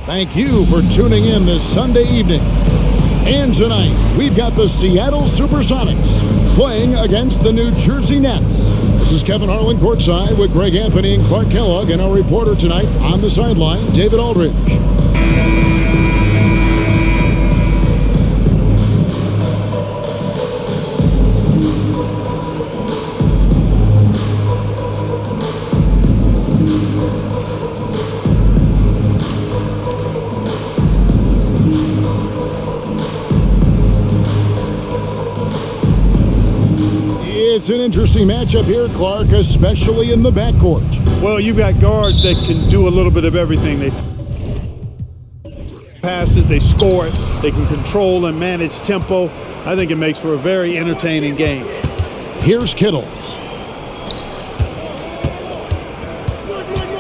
Thank you for tuning in this Sunday evening. And tonight, we've got the Seattle SuperSonics playing against the New Jersey Nets. This is Kevin Harlan courtside with Greg Anthony and Clark Kellogg, and our reporter tonight on the sideline, David Aldridge. It's an interesting matchup here, Clark, especially in the backcourt. Well, you've got guards that can do a little bit of everything. They pass it, they score it, they can control and manage tempo. I think it makes for a very entertaining game. Here's Kittles.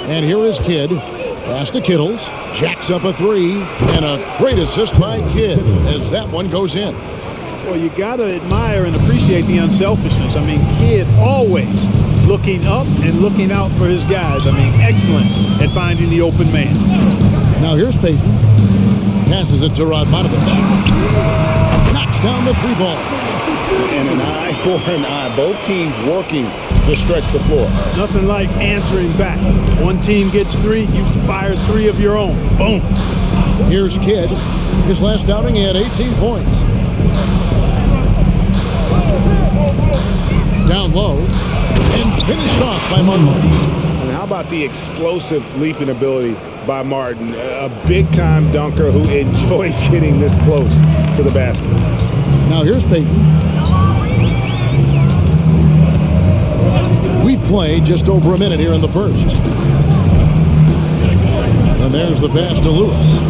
And here is Kidd. Pass to Kittles. Jacks up a three. And a great assist by Kidd as that one goes in. Well, you got to admire and appreciate the unselfishness. I mean, Kidd always looking up and looking out for his guys. I mean, excellent at finding the open man. Now here's Payton. Passes it to Radmanovic. Knocks down the free ball. And an eye for an eye. Both teams working to stretch the floor. Nothing like answering back. One team gets three, you fire three of your own. Boom. Here's Kidd. His last outing, he had 18 points. Down low, and finished off by Martin. And how about the explosive leaping ability by Martin? A big-time dunker who enjoys getting this close to the basket. Now here's Payton. We played just over a minute here in the first. And there's the pass to Lewis.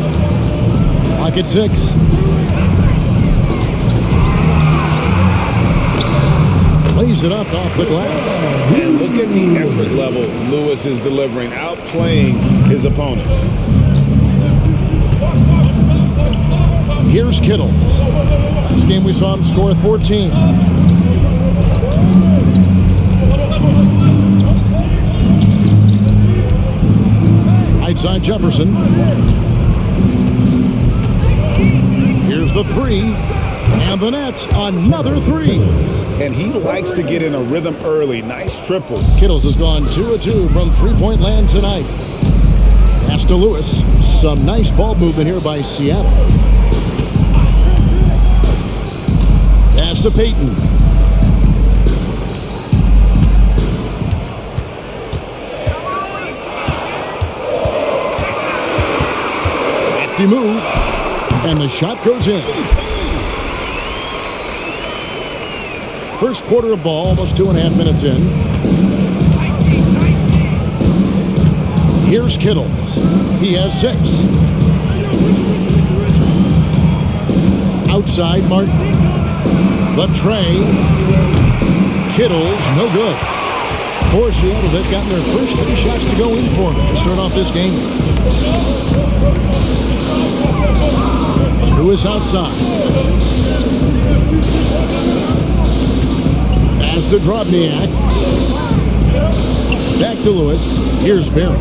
Lock at 6. Lays it up off the glass. And look at the effort level Lewis is delivering, outplaying his opponent. Here's Kittles. This game we saw him score 14. Right side Jefferson. Here's the three. And the Nets, another three. And he likes to get in a rhythm early. Nice triple. Kittles has gone 2 of 2 from three-point land tonight. Pass to Lewis. Some nice ball movement here by Seattle. Pass to Payton. Crafty move. And the shot goes in. First quarter of ball, almost 2.5 minutes in. Here's Kittles. He has 6. Outside, Martin. The tray. Kittles, no good. For Seattle, they've gotten their first 3 shots to go in for them to start off this game. Lewis outside. As to Drobniak. Back to Lewis. Here's Barry.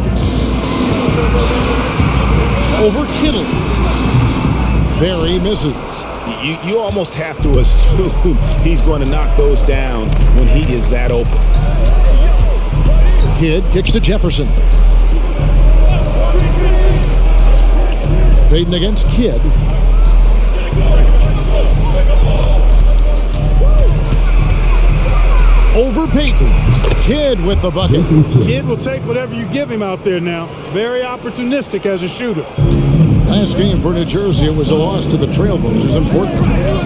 Over Kittles. Barry misses. You almost have to assume he's going to knock those down when he is that open. Kidd kicks to Jefferson. Payton against Kidd. Over Payton. Kidd with the bucket. Kidd will take whatever you give him out there now. Very opportunistic as a shooter. Last game for New Jersey, it was a loss to the Trailblazers. Important.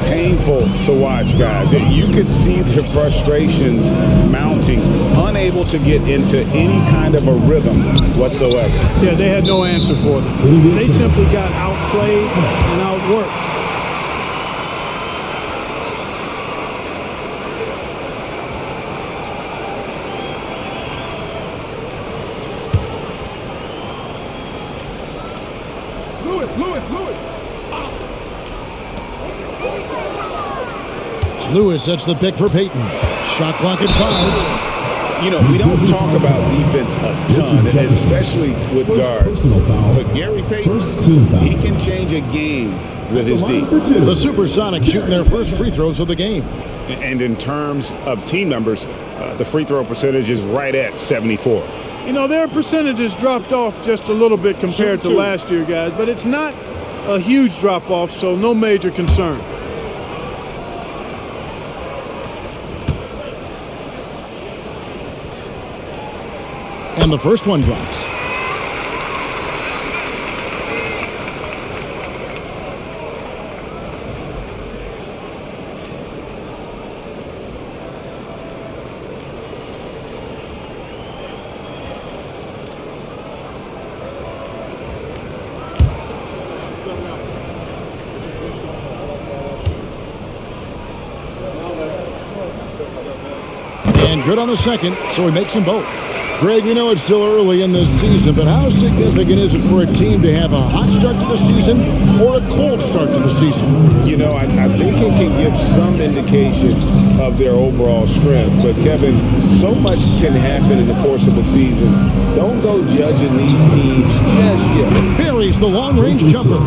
Painful to watch, guys. You could see their frustrations mounting, unable to get into any kind of a rhythm whatsoever. Yeah, they had no answer for them. They simply got outplayed and outworked. Lewis sets the pick for Payton. Shot clock at 5. You know, we don't talk about defense a ton, especially with guards. But Gary Payton, he can change a game with his D. The SuperSonics shooting their first free throws of the game. And in terms of team numbers, the free throw percentage is right at 74. You know, their percentages dropped off just a little bit compared to last year, guys, but it's not a huge drop-off, so no major concern. And the first one drops. And good on the second, so he makes them both. Greg, we know it's still early in this season, but how significant is it for a team to have a hot start to the season or a cold start to the season? You know, I think it can give some indication of their overall strength. But, Kevin, so much can happen in the course of the season. Don't go judging these teams just yet. Buries the long-range jumper.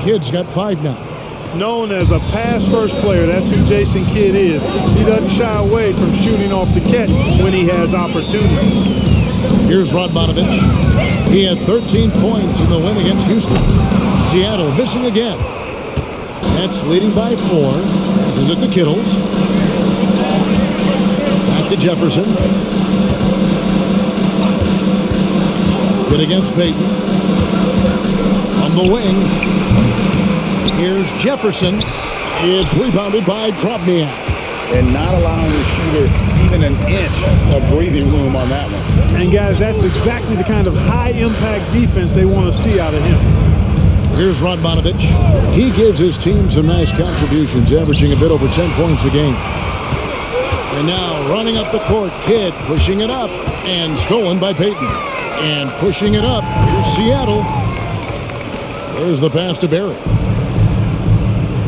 Kid's got 5 now. Known as a pass-first player, that's who Jason Kidd is. He doesn't shy away from shooting off the catch when he has opportunity. Here's Radmanovich. He had 13 points in the win against Houston. Seattle missing again. Nets leading by 4. This is it to Kittles. Back to Jefferson. Good against Payton. On the wing. Here's Jefferson. It's rebounded by Drobniak. And not allowing the shooter even an inch of breathing room on that one. And, guys, that's exactly the kind of high-impact defense they want to see out of him. Here's Radmanovich. He gives his team some nice contributions, averaging a bit over 10 points a game. And now running up the court, Kidd pushing it up and stolen by Payton. And pushing it up, here's Seattle. There's the pass to Barry.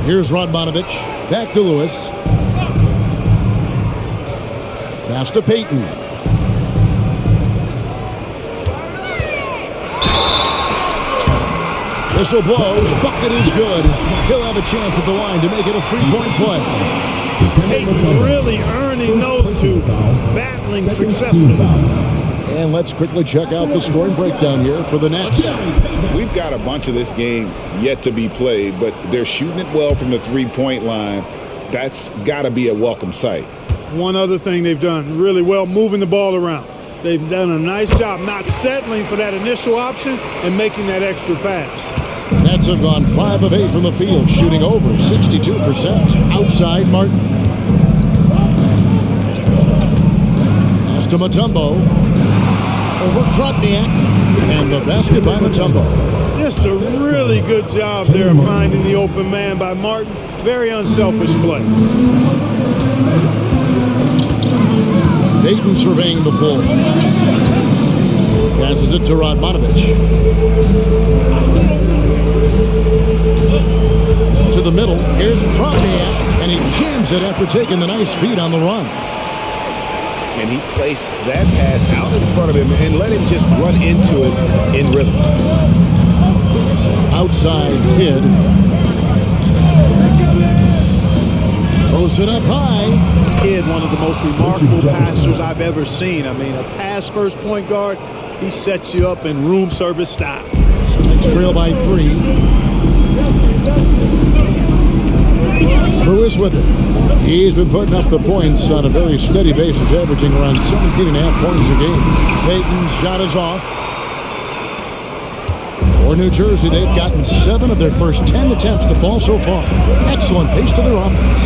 Here's Radmanovich. Back to Lewis. Pass to Payton. Whistle blows. Bucket is good. He'll have a chance at the line to make it a 3-point play. Payton really earning those two, battling successfully. And let's quickly check out the scoring breakdown here for the Nets. We've got a bunch of this game yet to be played, but they're shooting it well from the three-point line. That's got to be a welcome sight. One other thing they've done really well, moving the ball around. They've done a nice job not settling for that initial option and making that extra pass. Nets have gone 5 of 8 from the field, shooting over 62%. Outside, Martin. Pass to Mutombo. Over Drobniak, and the basket by Mutombo. Just a really good job there of finding the open man by Martin. Very unselfish play. Payton surveying the floor. Passes it to Radmanovich. To the middle. Here's Drobniak, and he jams it after taking the nice feed on the run. And he placed that pass out in front of him and let him just run into it in rhythm. Outside Kidd. Throws it up high. Kidd, one of the most remarkable passers I've ever seen. I mean, a pass-first point guard, he sets you up in room service style. Sonics trail by 3. Lewis with it. He's been putting up the points on a very steady basis, averaging around 17.5 points a game. Payton's shot is off. For New Jersey, they've gotten 7 of their first 10 attempts to fall so far. Excellent pace to their offense.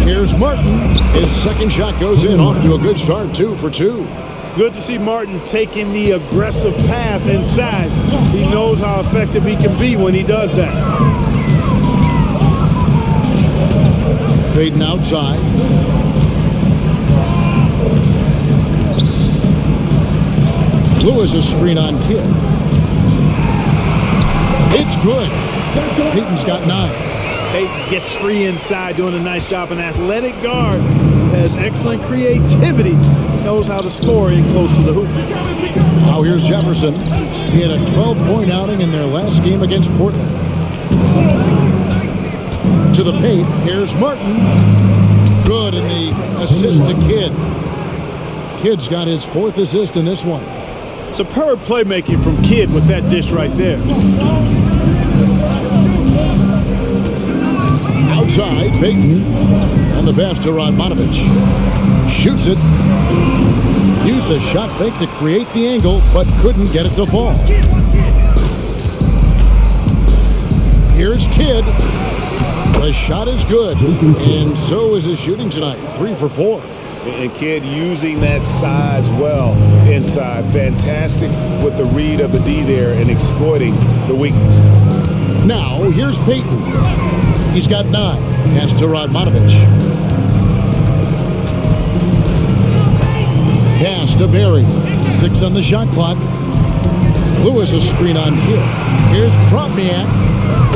Here's Martin. His second shot goes in, off to a good start, 2 for 2. Good to see Martin taking the aggressive path inside. He knows how effective he can be when he does that. Payton outside. Lewis a screen on Kidd. It's good. Payton's got 9. Payton gets free inside, doing a nice job. An athletic guard who has excellent creativity, knows how to score in close to the hoop. Now here's Jefferson. He had a 12-point outing in their last game against Portland. To the paint, here's Martin. Good in the assist to Kidd. Kidd's got his 4th assist in this one. Superb playmaking from Kidd with that dish right there. Outside, Payton. And the pass to Radmanovic. Shoots it. Used the shot fake to create the angle, but couldn't get it to fall. Here's Kidd. The shot is good, and so is his shooting tonight. 3 for 4. And Kidd using that size well inside. Fantastic with the read of the D there and exploiting the weakness. Now, here's Payton. He's got 9. Pass to Radmanovic. Pass to Barry. 6 on the shot clock. Lewis a screen on Kidd. Here's Kromniak.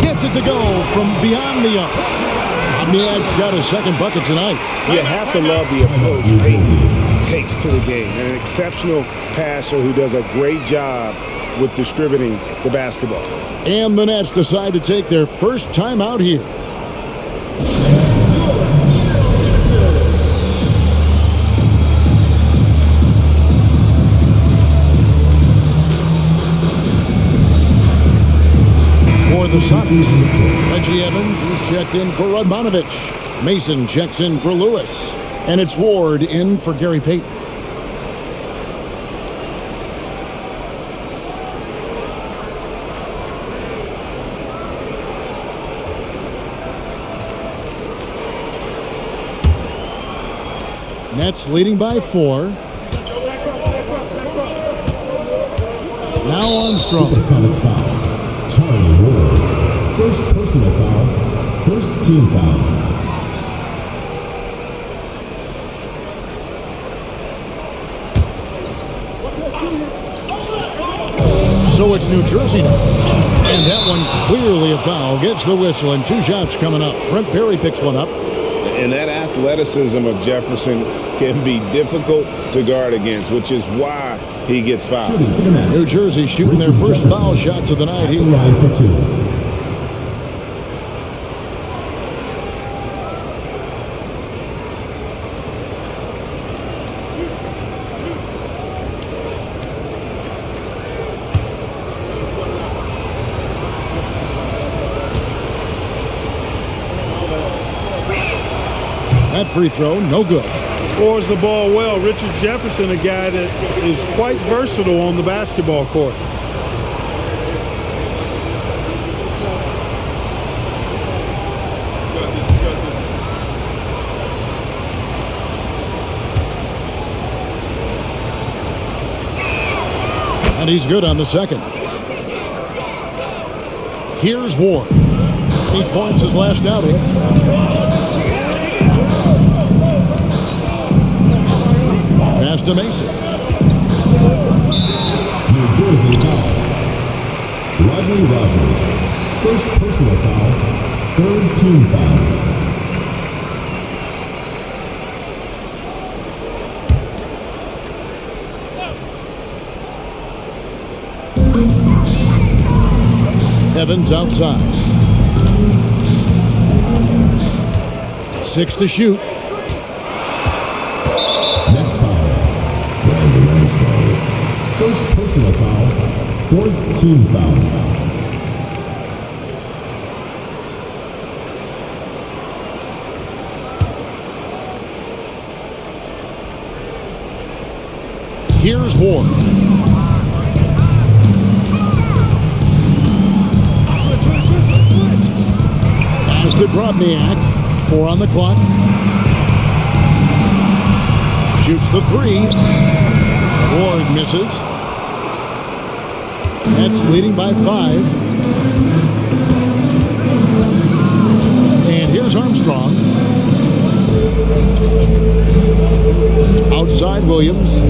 Gets it to go from beyond the arc. Kromniak's got his 2nd bucket tonight. You have to love the approach Payton takes to the game. An exceptional passer who does a great job with distributing the basketball. And the Nets decide to take their first time out here. For the Sonics, Reggie Evans is checked in for Radmanovic. Mason checks in for Lewis. And it's Ward in for Gary Payton. Nets leading by 4. Now Armstrong. SuperSonics foul. Charlie Ward. First personal foul. First team foul. So it's New Jersey now. And that one clearly a foul. Gets the whistle and 2 shots coming up. Brent Berry picks one up. And that athleticism of Jefferson can be difficult to guard against, which is why he gets fouled. New Jersey shooting their first foul shots of the night here. Line for 2. That free throw, no good. Scores the ball well. Richard Jefferson, a guy that is quite versatile on the basketball court. And he's good on the 2nd. Here's Ward. 8 points his last outing. Pass to Mason. New Jersey foul. Rodney Rogers. First personal foul. 3rd team foul. Evans outside. 6 to shoot. Next foul. First personal foul. 4th team foul. Here's Ward. Pass to Kromniak. 4 on the clock. Shoots the 3. Ward misses. Nets leading by 5. And here's Armstrong. Outside Williams.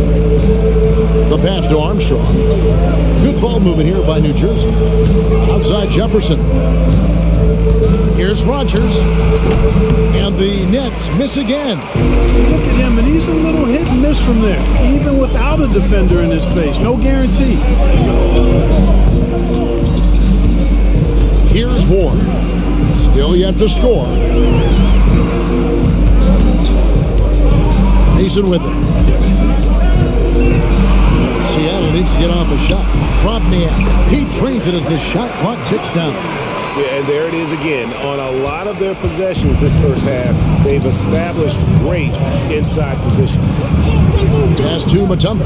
The pass to Armstrong. Good ball movement here by New Jersey. Outside Jefferson. Here's Rogers. And the Nets miss again. Look at him, and he's a little hit and miss from there, even without a defender in his face. No guarantee. Here's Ward. Still yet to score. Mason with it. Seattle needs to get off a shot. Drobniak. He drains it as the shot clock ticks down. Yeah, and there it is again. On a lot of their possessions this first half, they've established great inside position. Pass to Mutombo.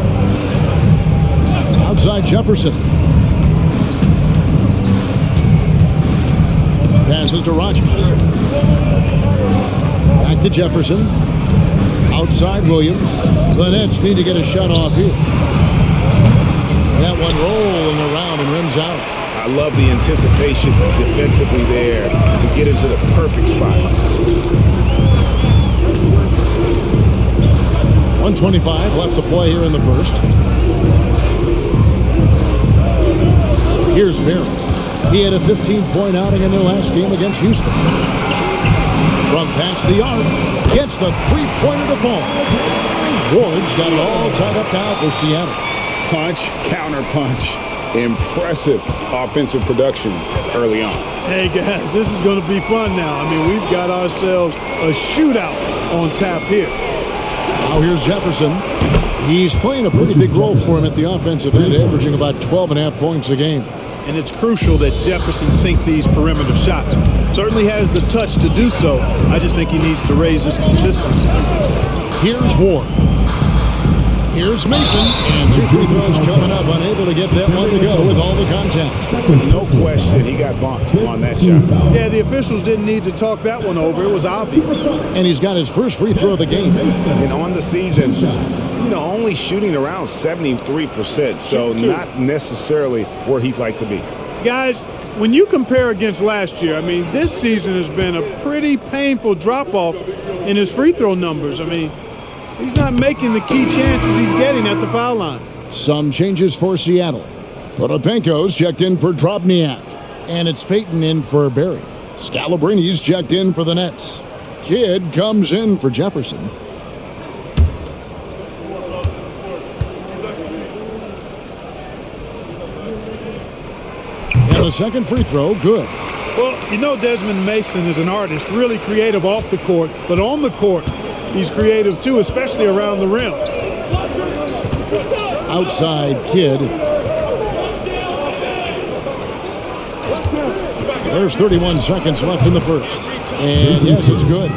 Outside Jefferson. Passes to Rogers. Back to Jefferson. Outside Williams. The Nets need to get a shot off here. That one rolling around and rims out. I love the anticipation defensively there to get into the perfect spot. 1:25 left to play here in the first. Here's Barry. He had a 15-point outing in their last game against Houston. From past the arc, gets the three-pointer to fall. Ward's got it all tied up now for Seattle. Punch, counter punch. Impressive offensive production early on. Hey, guys, this is going to be fun now. I mean, we've got ourselves a shootout on tap here. Now here's Jefferson. He's playing a pretty big role for him at the offensive end, averaging about 12.5 points a game. And it's crucial that Jefferson sink these perimeter shots. Certainly has the touch to do so. I just think he needs to raise his consistency. Here's Ward. Here's Mason, and two free throws coming up, unable to get that one to go with all the contact. No question, he got bumped on that shot. Yeah, the officials didn't need to talk that one over. It was obvious. And he's got his first free throw of the game. And on the season, only shooting around 73%, so not necessarily where he'd like to be. Guys, when you compare against last year, I mean, this season has been a pretty painful drop-off in his free throw numbers. I mean, he's not making the key chances he's getting at the foul line. Some changes for Seattle. Potapenko's checked in for Drobniak. And it's Payton in for Barry. Scalabrini's checked in for the Nets. Kidd comes in for Jefferson. And the second free throw, good. Well, you know Desmond Mason is an artist, really creative off the court, but on the court, he's creative too, especially around the rim. Outside Kidd. There's 31 seconds left in the first. And yes, it's good.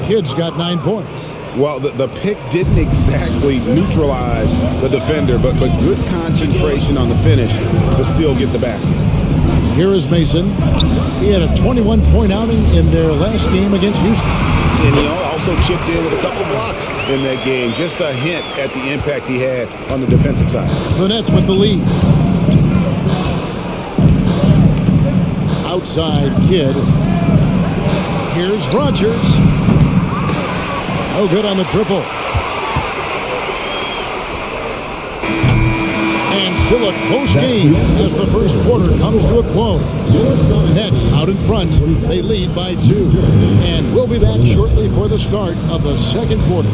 Kidd's got 9 points. Well, the pick didn't exactly neutralize the defender, but good concentration on the finish to still get the basket. Here is Mason. He had a 21-point outing in their last game against Houston. And he also chipped in with a couple blocks in that game. Just a hint at the impact he had on the defensive side. The Nets with the lead. Outside Kidd. Here's Rogers. No good on the triple. And still a close game as the first quarter comes to a close. Nets out in front. They lead by 2. And we'll be back shortly for the start of the second quarter.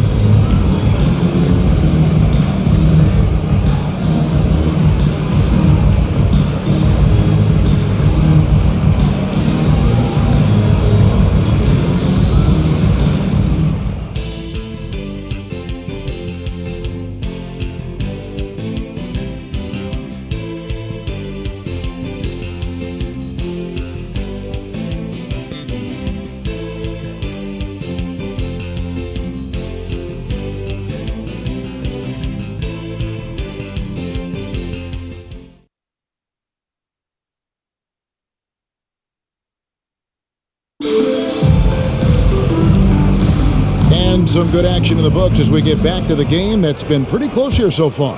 And some good action in the books as we get back to the game that's been pretty close here so far.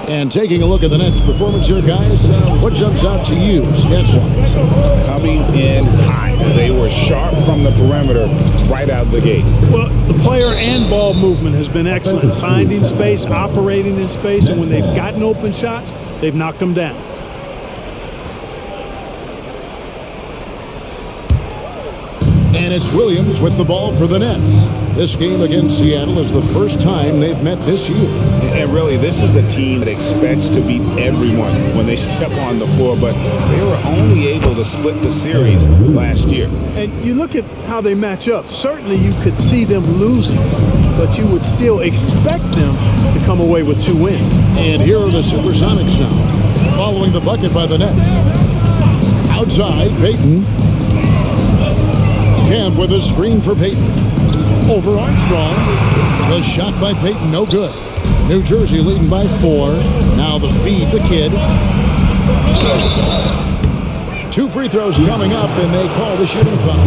And taking a look at the Nets' performance here, guys, what jumps out to you, stats-wise? Coming in hot. They were sharp from the perimeter right out of the gate. Well, the player and ball movement has been excellent. Finding space, operating in space, and when they've gotten open shots, they've knocked them down. And it's Williams with the ball for the Nets. This game against Seattle is the first time they've met this year. And really, this is a team that expects to beat everyone when they step on the floor, but they were only able to split the series last year. And you look at how they match up. Certainly you could see them losing, but you would still expect them to come away with 2 wins. And here are the SuperSonics now, following the bucket by the Nets. Outside, Payton. Camp with a screen for Payton. Over Armstrong. The shot by Payton, no good. New Jersey leading by 4. Now the feed to Kidd. 2 free throws coming up, and they call the shooting foul.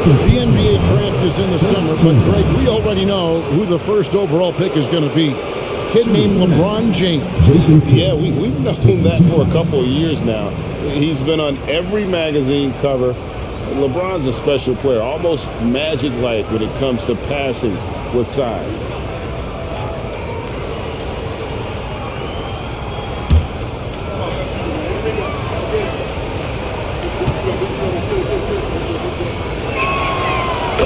The NBA draft is in the summer, but Greg, we already know who the first overall pick is going to be. A kid named LeBron James. Yeah, we've known that for a couple of years now. He's been on every magazine cover. LeBron's a special player, almost magic-like when it comes to passing with size.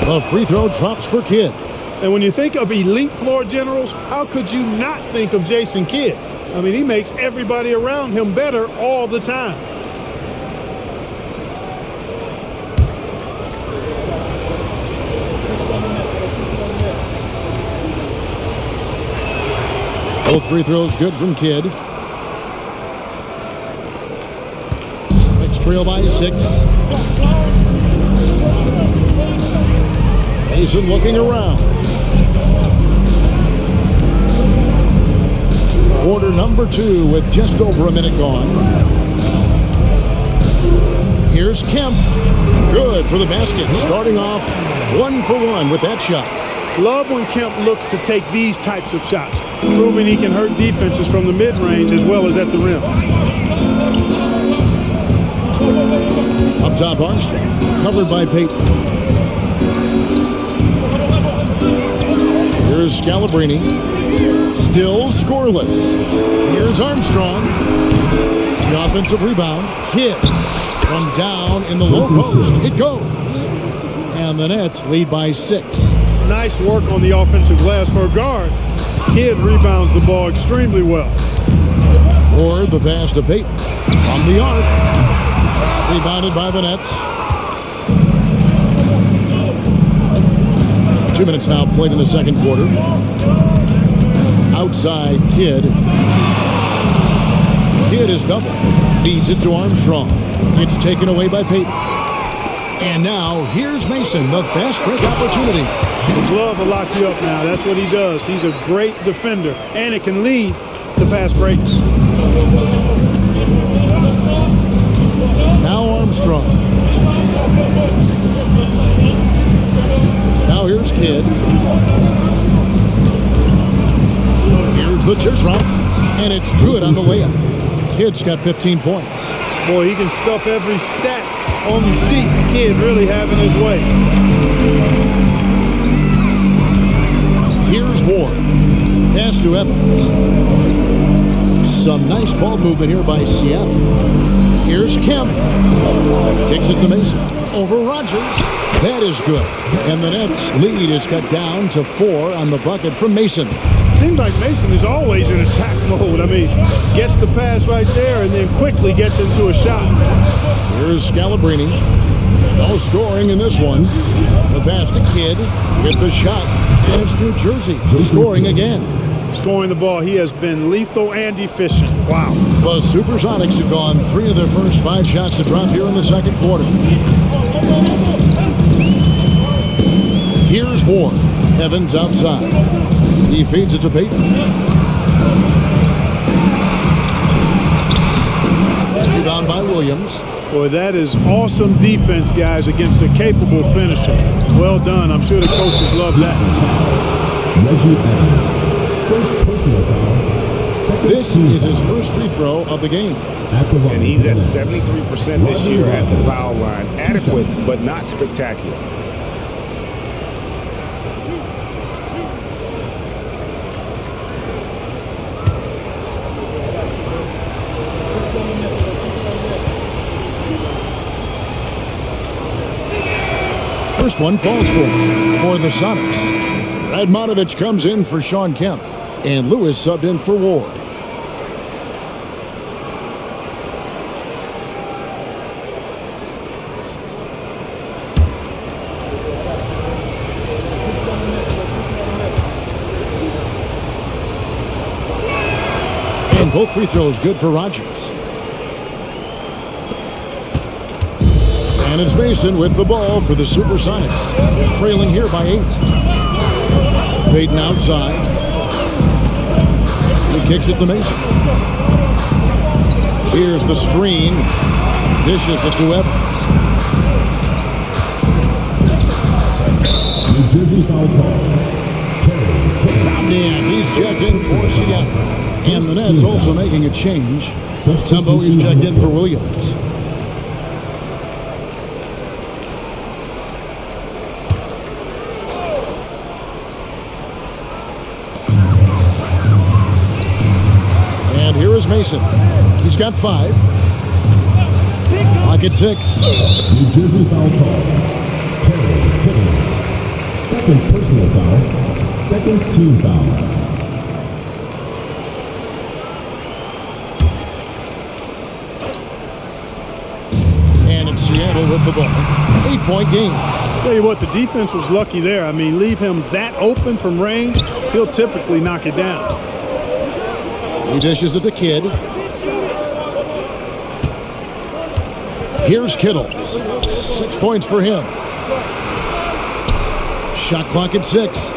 The free throw drops for Kidd. And when you think of elite floor generals, how could you not think of Jason Kidd? I mean, he makes everybody around him better all the time. Both free throws good from Kidd. Next trail by 6. Mason looking around. Quarter number 2 with just over a minute gone. Here's Kemp. Good for the basket. Starting off 1 for 1 with that shot. Love when Kemp looks to take these types of shots, proving he can hurt defenses from the mid-range as well as at the rim. Up top, Armstrong, covered by Payton. Here's Scalabrine, still scoreless. Here's Armstrong, the offensive rebound. Kidd from down in the low post. It goes. And the Nets lead by 6. Nice work on the offensive glass for a guard. Kidd rebounds the ball extremely well. Or the pass to Payton from the arc. Rebounded by the Nets. 2 minutes now played in the second quarter. Outside, Kidd. Kidd is double. Feeds it to Armstrong. It's taken away by Payton. And now, here's Mason, the fast break opportunity. His love will lock you up now. That's what he does. He's a great defender, and it can lead to fast breaks. Now Armstrong. Now here's Kidd. Here's the teardrop, and it's good on the layup. Kidd's got 15 points. Boy, he can stuff every stat on the sheet. Kidd really having his way. Here's Ward. Pass to Evans. Some nice ball movement here by Seattle. Here's Kemp. Kicks it to Mason. Over Rogers. That is good. And the Nets lead is cut down to 4 on the bucket from Mason. Seems like Mason is always in attack mode. I mean, gets the pass right there and then quickly gets into a shot. Here's Scalabrine. No scoring in this one. The pass to Kidd with the shot. And it's New Jersey scoring again. Scoring the ball, he has been lethal and efficient. Wow. The SuperSonics have gone 3 of their first 5 shots to drop here in the second quarter. Here's Ward. Evans outside. He feeds it to Payton. Rebound by Williams. Boy, that is awesome defense, guys, against a capable finisher. Well done. I'm sure the coaches love that. Reggie Evans, first personal foul. This is his first free throw of the game. And he's at 73% this year at the foul line. Adequate, but not spectacular. first one falls for the Sonics. Radmanovich comes in for Sean Kemp, and Lewis subbed in for Ward. And both free throws good for Rogers. And it's Mason with the ball for the SuperSonics, trailing here by 8. Payton outside. He kicks it to Mason. Here's the screen. Dishes it to Evans. New Jersey foul call. And he's checked in for Seattle. And the Nets also making a change. Tumbo is checked in for Williams. And here is Mason. He's got 5. Lock at 6. New Jersey foul call. Terry Timmons. Second personal foul. Second team foul. Seattle with the ball. 8-point game. Tell you what, the defense was lucky there. I mean, leave him that open from range, he'll typically knock it down. He dishes it to Kidd. Here's Kittle. 6 points for him. Shot clock at 6.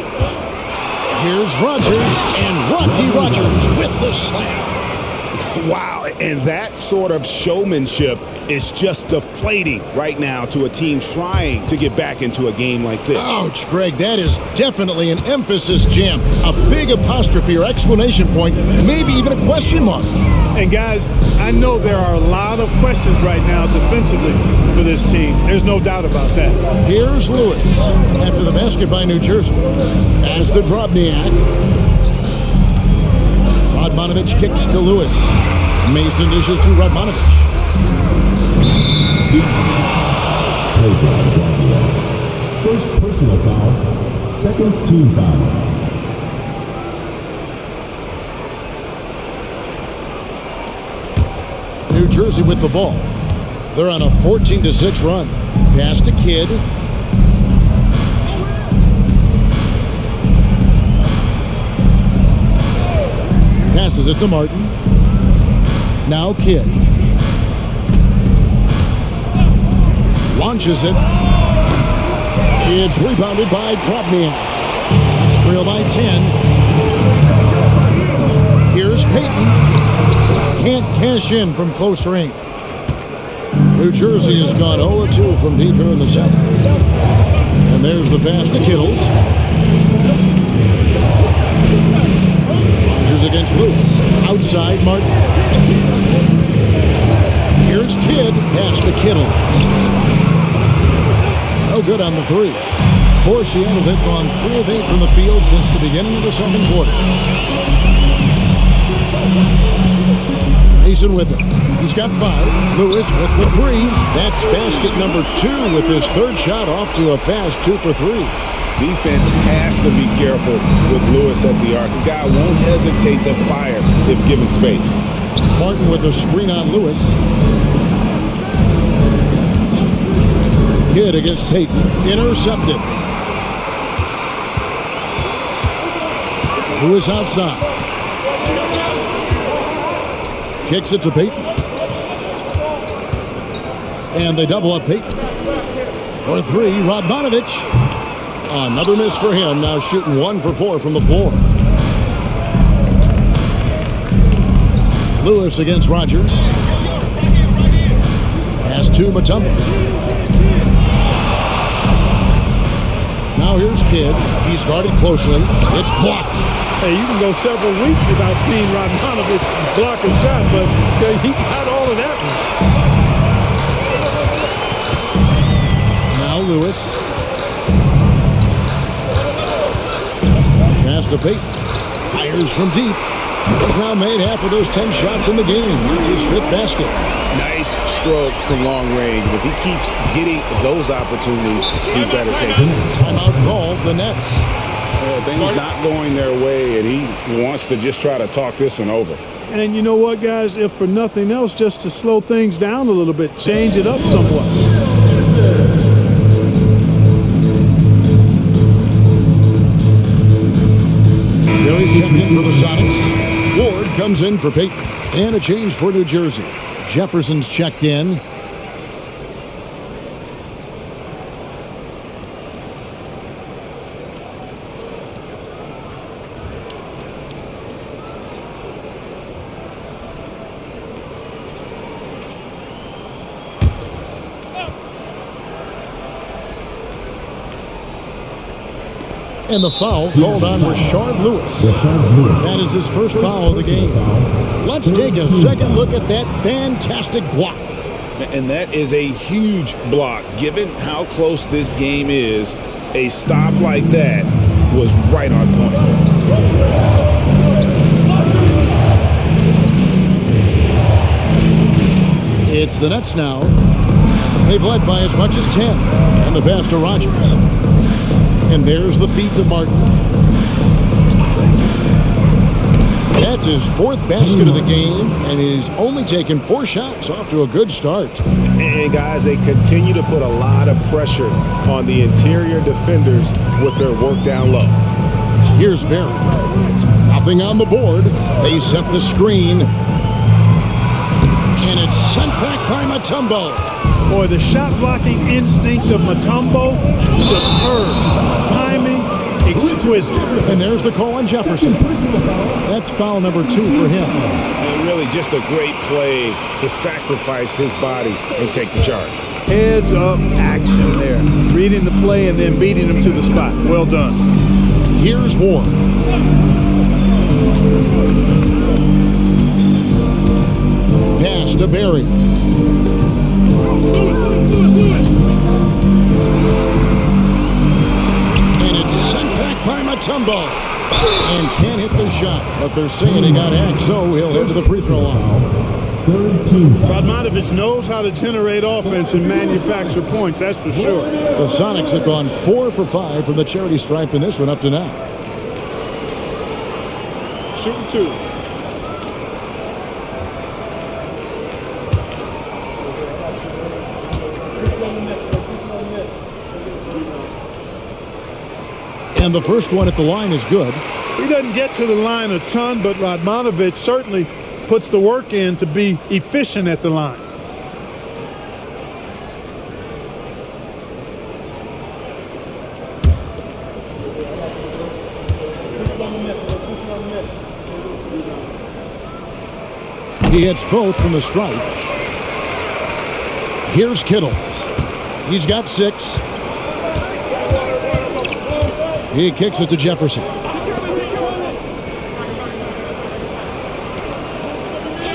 Here's Rogers, and Rodney Rogers with the slam. Wow, and that sort of showmanship is just deflating right now to a team trying to get back into a game like this. Ouch, Greg, that is definitely an emphasis jam. A big apostrophe or exclamation point, maybe even a question mark. And guys, I know there are a lot of questions right now defensively for this team. There's no doubt about that. Here's Lewis after the basket by New Jersey. As to Drobniak. Radmanovich kicks to Lewis. Mason dishes to Radmanovich. First personal foul. Second team foul. New Jersey with the ball. They're on a 14-6 run. Pass to Kidd. Passes it to Martin. Now Kidd. Launches it. It's rebounded by Drobniak. Trail by 10. Here's Payton. Can't cash in from close range. New Jersey has gone 0-2 from deep here in the second. And there's the pass to Kittles. Rogers against Lewis. Outside Martin. Here's Kidd. Pass to Kittles. No good on the 3. For Seattle, they've gone 3 of 8 from the field since the beginning of the second quarter. Mason with it. He's got 5. Lewis with the 3. That's basket number 2 with his third shot off to a fast 2 for 3. Defense has to be careful with Lewis at the arc. The guy won't hesitate to fire if given space. Martin with a screen on Lewis. Kidd against Payton. Intercepted. Lewis outside. Kicks it to Payton. And they double up Payton. For 3, Radmanovich. Another miss for him. Now shooting 1 for 4 from the floor. Lewis against Rogers. Pass to Mutombo. Now here's Kidd. He's guarded closely. It's blocked. Hey, you can go several weeks without seeing Radmanovich block a shot, but he got all of that one. Now Lewis. Pass to Payton. Fires from deep. He's now made half of those 10 shots in the game. It's his 5th basket. Nice stroke from long range. If he keeps getting those opportunities, he better take them. Timeout called the Nets. Things not going their way, and he wants to just try to talk this one over. And you know what, guys? If for nothing else, just to slow things down a little bit, change it up somewhat. Billy's checked in for the Sonics. Ward comes in for Peyton. And a change for New Jersey. Jefferson's checked in. And the foul called on Rashard Lewis. That is his first foul of the game. Let's take a second look at that fantastic block. And that is a huge block. Given how close this game is, a stop like that was right on point. It's the Nets now. They've led by as much as 10. And the pass to Rogers. And there's the feed to Martin. That's his 4th basket of the game, and he's only taken 4 shots. Off to a good start. And guys, they continue to put a lot of pressure on the interior defenders with their work down low. Here's Barry. Nothing on the board. They set the screen. And it's sent back by Mutombo. Boy, the shot-blocking instincts of Mutombo, superb. Timing, exquisite. And there's the call on Jefferson. That's foul number 2 for him. And really just a great play to sacrifice his body and take the charge. Heads-up action there. Reading the play and then beating him to the spot. Well done. Here's Ward. Pass to Barry. And it's sent back by Mutombo. And can't hit the shot, but they're saying he got hacked, so he'll head to the free throw line. Radmanovich knows how to generate offense and manufacture points, that's for sure. The Sonics have gone 4 for 5 from the charity stripe in this one up to now. Shooting 2. And the first one at the line is good. He doesn't get to the line a ton, but Radmanovich certainly puts the work in to be efficient at the line. He hits both from the stripe. Here's Kittle. He's got 6. He kicks it to Jefferson.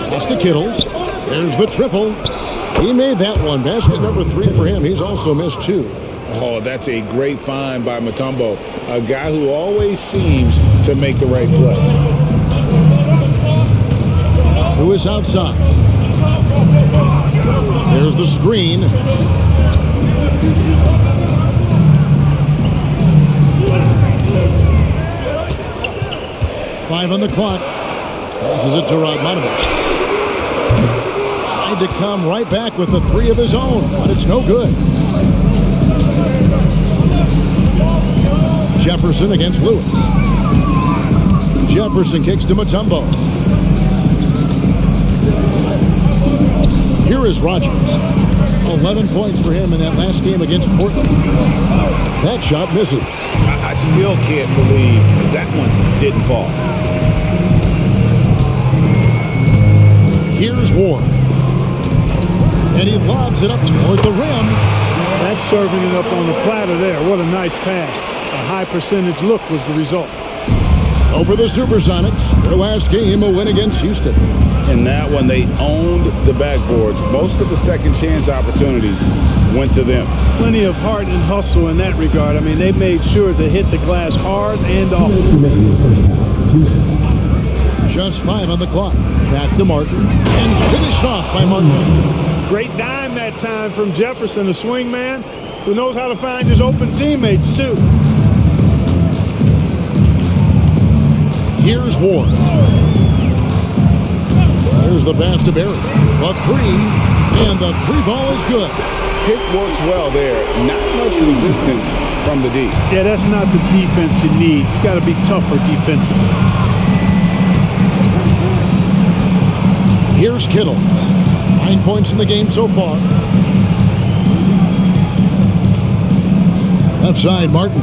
Pass to Kittles. There's the triple. He made that one. Basket number 3 for him. He's also missed 2. Oh, that's a great find by Mutombo. A guy who always seems to make the right play. Who is outside? There's the screen. Five on the clock. Passes it to Radmanovich. Tried to come right back with the 3 of his own, but it's no good. Jefferson against Lewis. Jefferson kicks to Mutombo. Here is Rogers. 11 points for him in that last game against Portland. That shot misses. I still can't believe that one didn't fall. Here's Ward. And he lobs it up toward the rim. That's serving it up on the platter there. What a nice pass. A high percentage look was the result. Over the SuperSonics, their last game, a win against Houston. In that one, they owned the backboards. Most of the second chance opportunities went to them. Plenty of heart and hustle in that regard. I mean, they made sure to hit the glass hard and often. Just 5 on the clock. Back to Martin. And finished off by Martin. Great dime that time from Jefferson, the swing man, who knows how to find his open teammates, too. Here's Ward. There's the pass to Barry. A 3, and the 3 ball is good. Pick works well there. Not much resistance from the D. Yeah, that's not the defense you need. You got to be tougher defensively. Here's Kittle. 9 points in the game so far. Left side, Martin.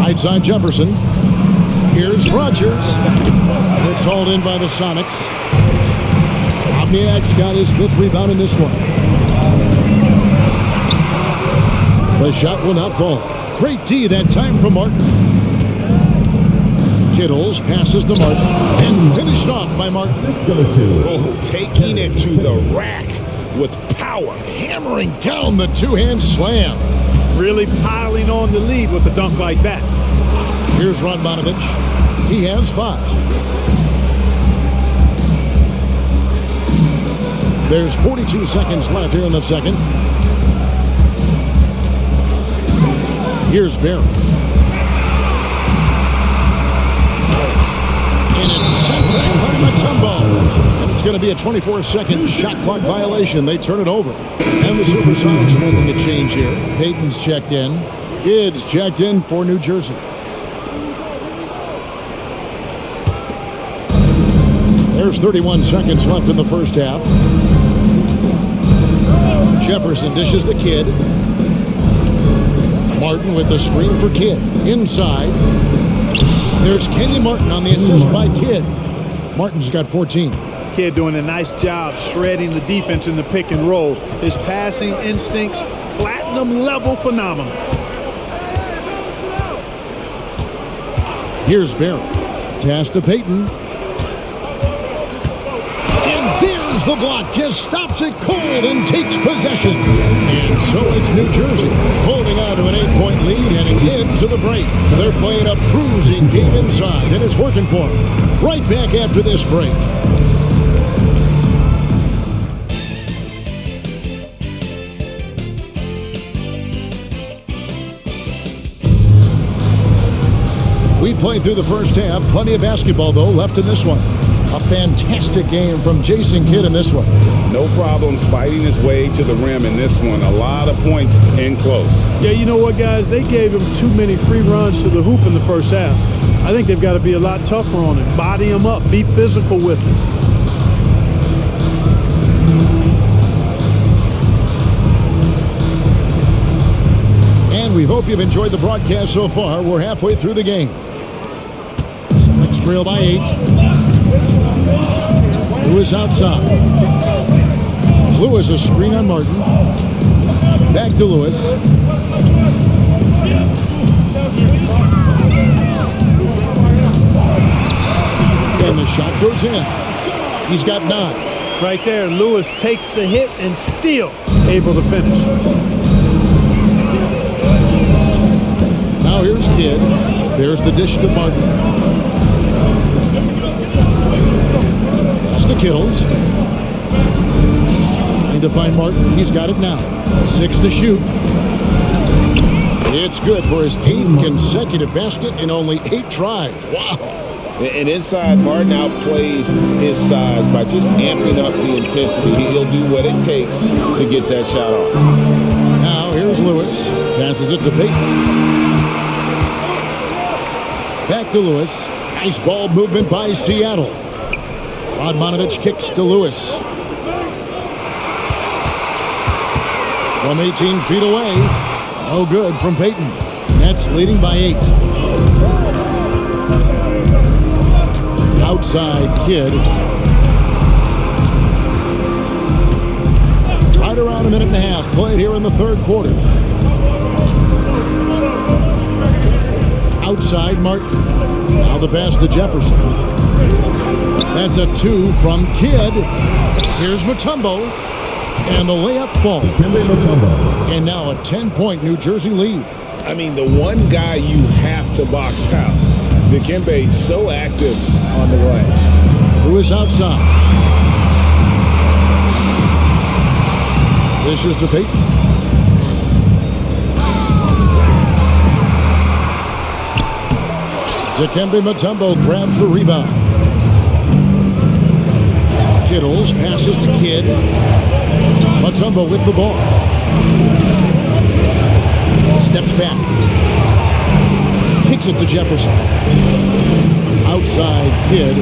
Right side, Jefferson. Here's Rodgers. It's hauled in by the Sonics. Omniak's got his 5th rebound in this one. The shot will not fall. Great D that time from Martin. Kittles passes to Martin and finished off by Martin. Oh, taking it to the rack with power. Hammering down the 2-hand slam. Really piling on the lead with a dunk like that. Here's Radmanovich. He has 5. There's 42 seconds left here in the second. Here's Barry. And it's sent back by Mutombo. And it's going to be a 24-second shot clock violation. They turn it over. And the SuperSonics making a change here. Peyton's checked in. Kidd's checked in for New Jersey. There's 31 seconds left in the first half. Jefferson dishes the Kidd. Martin with the screen for Kidd. Inside. There's Kenny Martin on the assist by Kidd. Martin's got 14. Kidd doing a nice job shredding the defense in the pick and roll. His passing instincts, platinum level phenomenal. Here's Barry. Pass to Peyton. The block just stops it cold and takes possession. And so it's New Jersey holding on to an 8-point lead heading into the break. They're playing a cruising game inside, and it's working for them. Right back after this break. We played through the first half. Plenty of basketball, though, left in this one. A fantastic game from Jason Kidd in this one. No problems fighting his way to the rim in this one. A lot of points in close. Yeah, you know what, guys? They gave him too many free runs to the hoop in the first half. I think they've got to be a lot tougher on him. Body him up. Be physical with him. And we hope you've enjoyed the broadcast so far. We're halfway through the game. Sonics trail by 8. Lewis outside. Lewis a screen on Martin. Back to Lewis. And the shot goes in. He's got 9. Right there, Lewis takes the hit and still able to finish. Now here's Kidd. There's the dish to Martin. To Kittles. Trying to find Martin. He's got it now. 6 to shoot. It's good for his 8th consecutive basket in only 8 tries. Wow. And inside, Martin outplays his size by just amping up the intensity. He'll do what it takes to get that shot off. Now here's Lewis. Passes it to Peyton. Back to Lewis. Nice ball movement by Seattle. Radmanovich kicks to Lewis. From 18 feet away. No good from Peyton. Nets leading by 8. Outside Kidd. Right around a minute and a half played here in the third quarter. Outside Martin. Now the pass to Jefferson. That's a 2 from Kidd. Here's Mutombo. And the layup falls. And now a 10-point New Jersey lead. I mean, the one guy you have to box out. Dikembe so active on the glass. Who is outside? This is to Peyton. Dikembe Mutombo grabs the rebound. Kittles passes to Kidd. Mutombo with the ball. Steps back. Kicks it to Jefferson. Outside Kidd.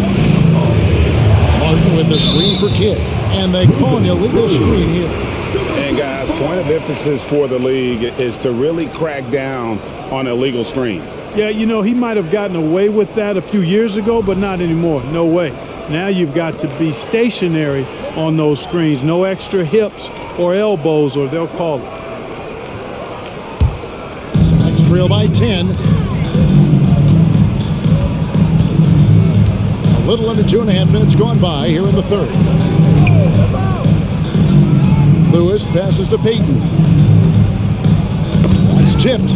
Martin with the screen for Kidd. And they call an illegal screen here. And guys, point of emphasis for the league is to really crack down on illegal screens. Yeah, you know, he might have gotten away with that a few years ago, but not anymore. No way. Now you've got to be stationary on those screens. No extra hips or elbows, or they'll call it. Sonics trail by 10. A little under 2.5 minutes gone by here in the third. Lewis passes to Peyton. That's tipped.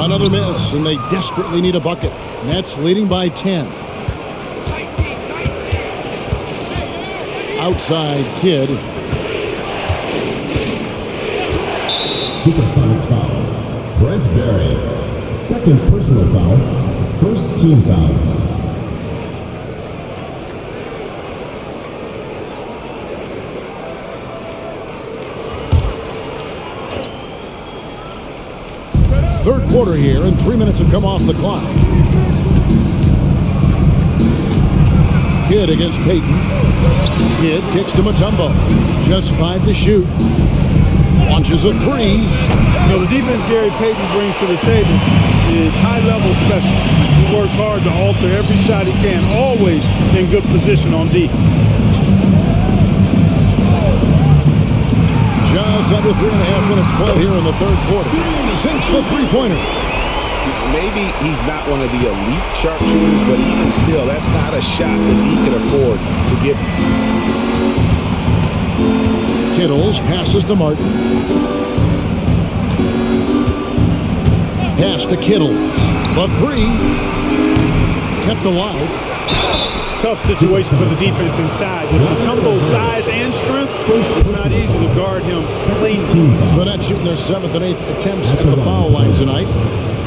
Another miss, and they desperately need a bucket. Nets leading by 10. Outside Kidd. SuperSonics foul. Brent Berry. Second personal foul. First team foul. Third quarter here, and 3 minutes have come off the clock. Kidd against Peyton. Kidd kicks to Mutombo. Just 5 to shoot. Launches a 3. You know, the defense Gary Payton brings to the table is high-level special. He works hard to alter every shot he can, always in good position on D. Just under 3.5 minutes played here in the third quarter. Sinks the three-pointer. Maybe he's not one of the elite sharpshooters, but even still, that's not a shot that he can afford to give. Kittles passes to Martin. Pass to Kittles. The 3. Kept alive. Tough situation for the defense inside. With Mutombo's size and strength, it's not easy to guard him clean. The Nets shooting their 7th and 8th attempts at the foul line tonight.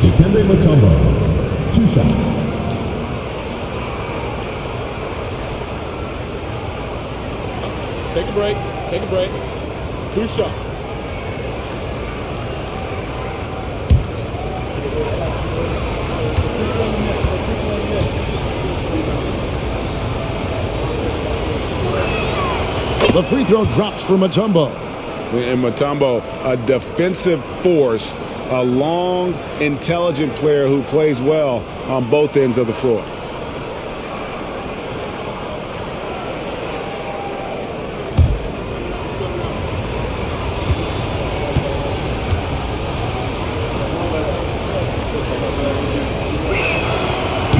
Dikembe Mutombo. 2 shots. Take a break. Take a break. 2 shots. The free throw drops for Mutombo. And Mutombo, a defensive force, a long, intelligent player who plays well on both ends of the floor.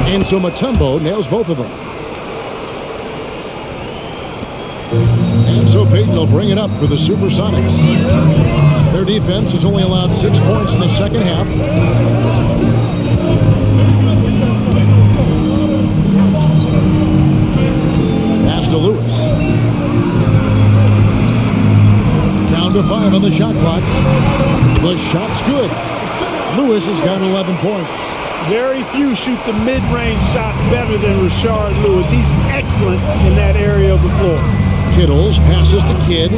And so Mutombo nails both of them. And so Peyton will bring it up for the SuperSonics. Their defense has only allowed 6 points in the second half. Pass to Lewis. Down to 5 on the shot clock. The shot's good. Lewis has got 11 points. Very few shoot the mid-range shot better than Rashard Lewis. He's excellent in that area of the floor. Kittles passes to Kidd.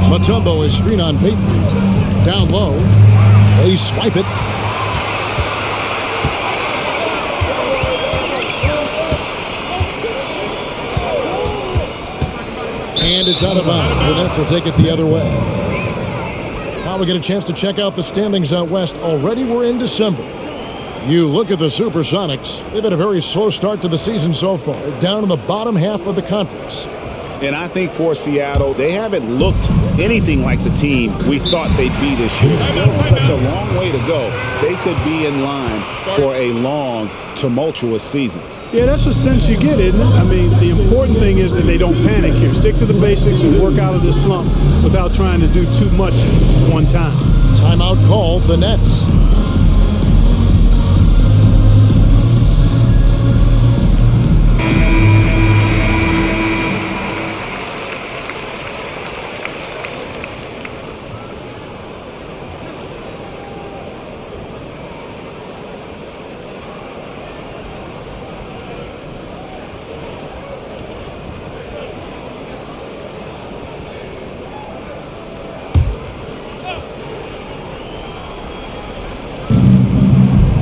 Mutombo is screen on Peyton. Down low. They swipe it. And it's out of bounds. The Nets will take it the other way. Now we get a chance to check out the standings out west. Already we're in December. You look at the SuperSonics. They've had a very slow start to the season so far, down in the bottom half of the conference. And I think for Seattle, they haven't looked anything like the team we thought they'd be this year. Still such a long way to go. They could be in line for a long, tumultuous season. Yeah, that's the sense you get, isn't it? I mean, the important thing is that they don't panic here. Stick to the basics and work out of this slump without trying to do too much at one time. Timeout called the Nets.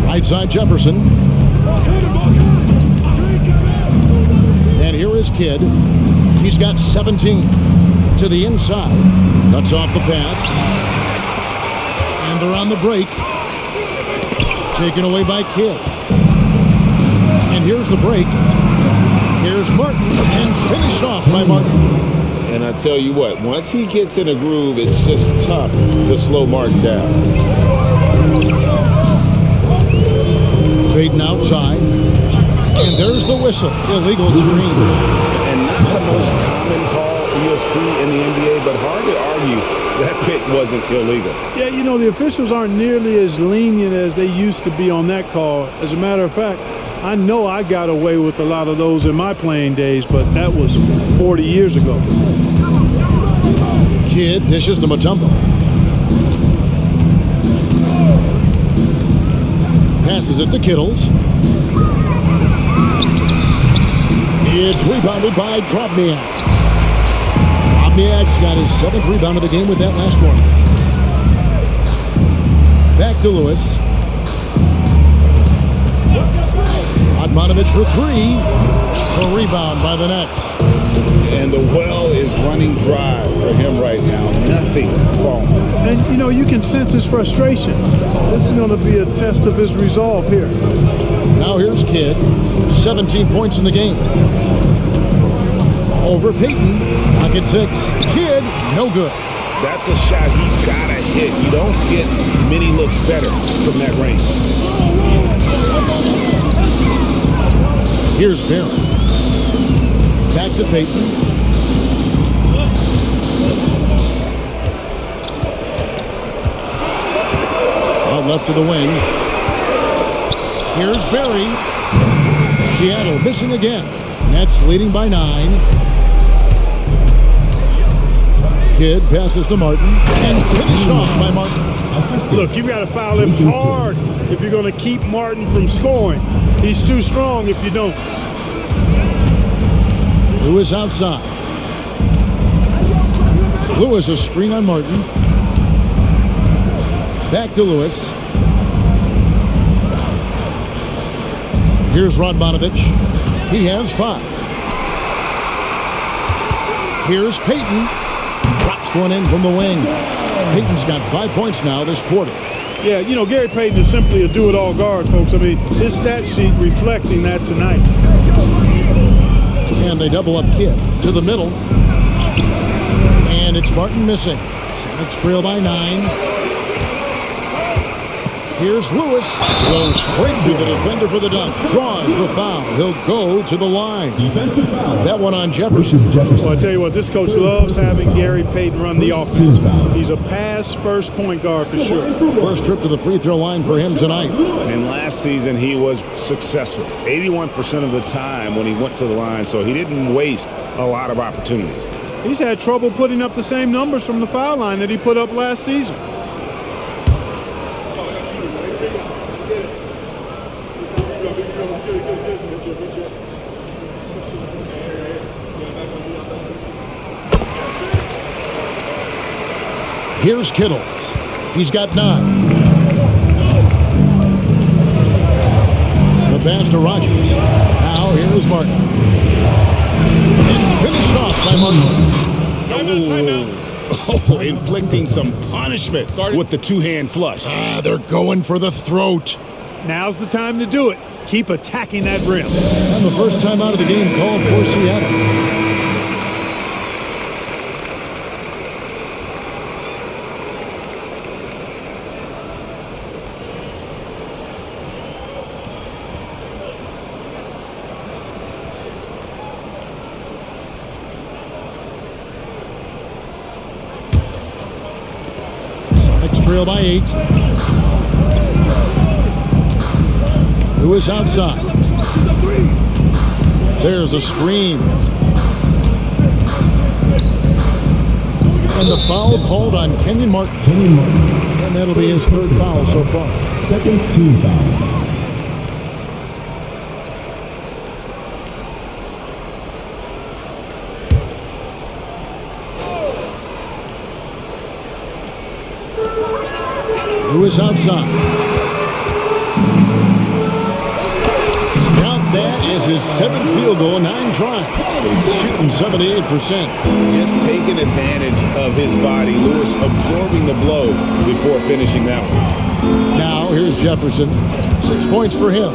Right side Jefferson. And here is Kidd. He's got 17 to the inside. Cuts off the pass. And they're on the break. Taken away by Kidd. And here's the break. Here's Martin. And finished off by Martin. And I tell you what, once he gets in a groove, it's just tough to slow Martin down. Payton outside. And there's the whistle. Illegal screen. And not the most common call you'll see in the NBA, but hard to argue that pick wasn't illegal. Yeah, you know, the officials aren't nearly as lenient as they used to be on that call. As a matter of fact, I know I got away with a lot of those in my playing days, but that was 40 years ago. Kidd dishes to Mutombo. Passes it to Kittles. It's rebounded by Drobniak. Drobniak's got his 7th rebound of the game with that last one. Back to Lewis. Radmanovich for 3. A rebound by the Nets. And the well is running dry for him right now. Nothing falling. And, you know, you can sense his frustration. This is going to be a test of his resolve here. Now here's Kidd. 17 points in the game. Over Payton. Pocket 6. Kidd, no good. That's a shot he's got to hit. You don't get many looks better from that range. Here's Barron. Back to Payton. Out left to the wing. Here's Barry. Seattle missing again. Nets leading by 9. Kidd passes to Martin and finished off by Martin. Look, you've got to foul him hard if you're going to keep Martin from scoring. He's too strong if you don't. Lewis outside. Lewis a screen on Martin. Back to Lewis. Here's Radmanovich. He has 5. Here's Payton. Drops one in from the wing. Payton's got 5 points now this quarter. Yeah, you know, Gary Payton is simply a do-it-all guard, folks. I mean, his stat sheet reflecting that tonight. And they double up Kidd to the middle. And it's Martin missing. Sonics trail by 9. Here's Lewis. Goes straight through the defender for the dunk. Draws the foul. He'll go to the line. Defensive foul. That one on Jefferson. Well, I tell you what, this coach loves having Gary Payton run the offense. He's a pass-first point guard for sure. First trip to the free throw line for him tonight. And last season, he was successful 81% of the time when he went to the line, so he didn't waste a lot of opportunities. He's had trouble putting up the same numbers from the foul line that he put up last season. Here's Kittles. He's got 9. The pass to Rogers. Now here's Martin. And finished off by Martin. Oh, inflicting some punishment with the two-hand flush. They're going for the throat. Now's the time to do it. Keep attacking that rim. And the first time out of the game called for Seattle. trail by 8. Lewis outside. There's a screen. And the foul called on Kenyon Martin. And that'll be his 3rd foul so far. 2nd team foul. Lewis outside. Count that as his 7th field goal, 9 tries. Shooting 78%. Just taking advantage of his body. Lewis absorbing the blow before finishing that one. Now here's Jefferson. 6 points for him.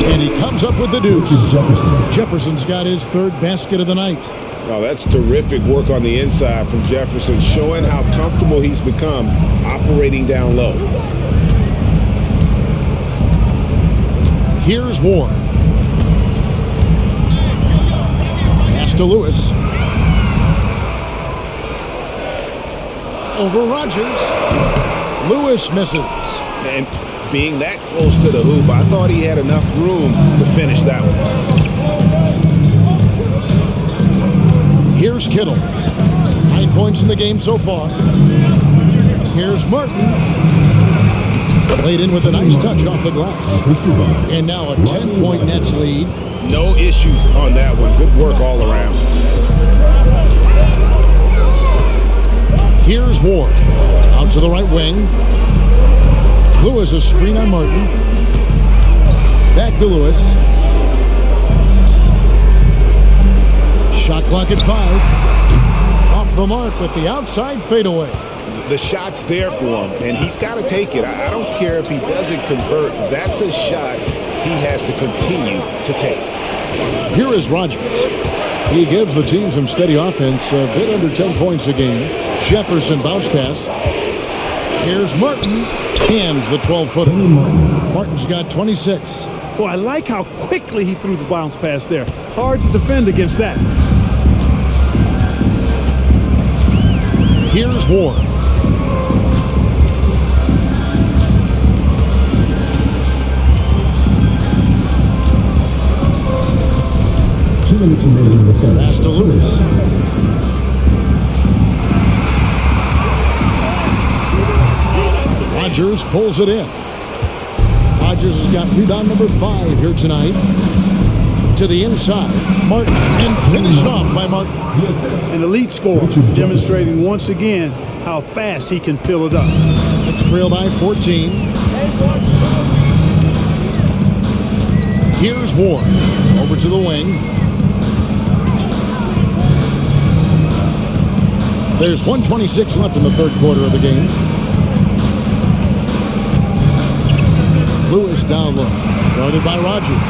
And he comes up with the deuce. Jefferson's got his 3rd basket of the night. Oh, that's terrific work on the inside from Jefferson, showing how comfortable he's become operating down low. Here's Ward. Pass to Lewis. Over Rogers. Lewis misses. And being that close to the hoop, I thought he had enough room to finish that one. Here's Kittle. 9 points in the game so far. Here's Martin. Played in with a nice touch off the glass. And now a 10-point Nets lead. No issues on that one. Good work all around. Here's Ward. Out to the right wing. Lewis a screen on Martin. Back to Lewis. Shot clock at 5. Off the mark with the outside fadeaway. The shot's there for him, and he's got to take it. I don't care if he doesn't convert. That's a shot he has to continue to take. Here is Rogers. He gives the team some steady offense, a bit under 10 points a game. Jefferson bounce pass. Here's Martin. Cans the 12-footer. Martin's got 26. Boy, I like how quickly he threw the bounce pass there. Hard to defend against that. Here's Ward. Pass to Lewis. Rogers pulls it in. Rogers has got rebound number 5 here tonight. To the inside. Martin, and finished off by Martin. An elite scorer, demonstrating once again how fast he can fill it up. Next trail by 14. Here's Ward. Over to the wing. There's 1:26 left in the 3rd quarter of the game. Lewis down low. Guarded by Rogers.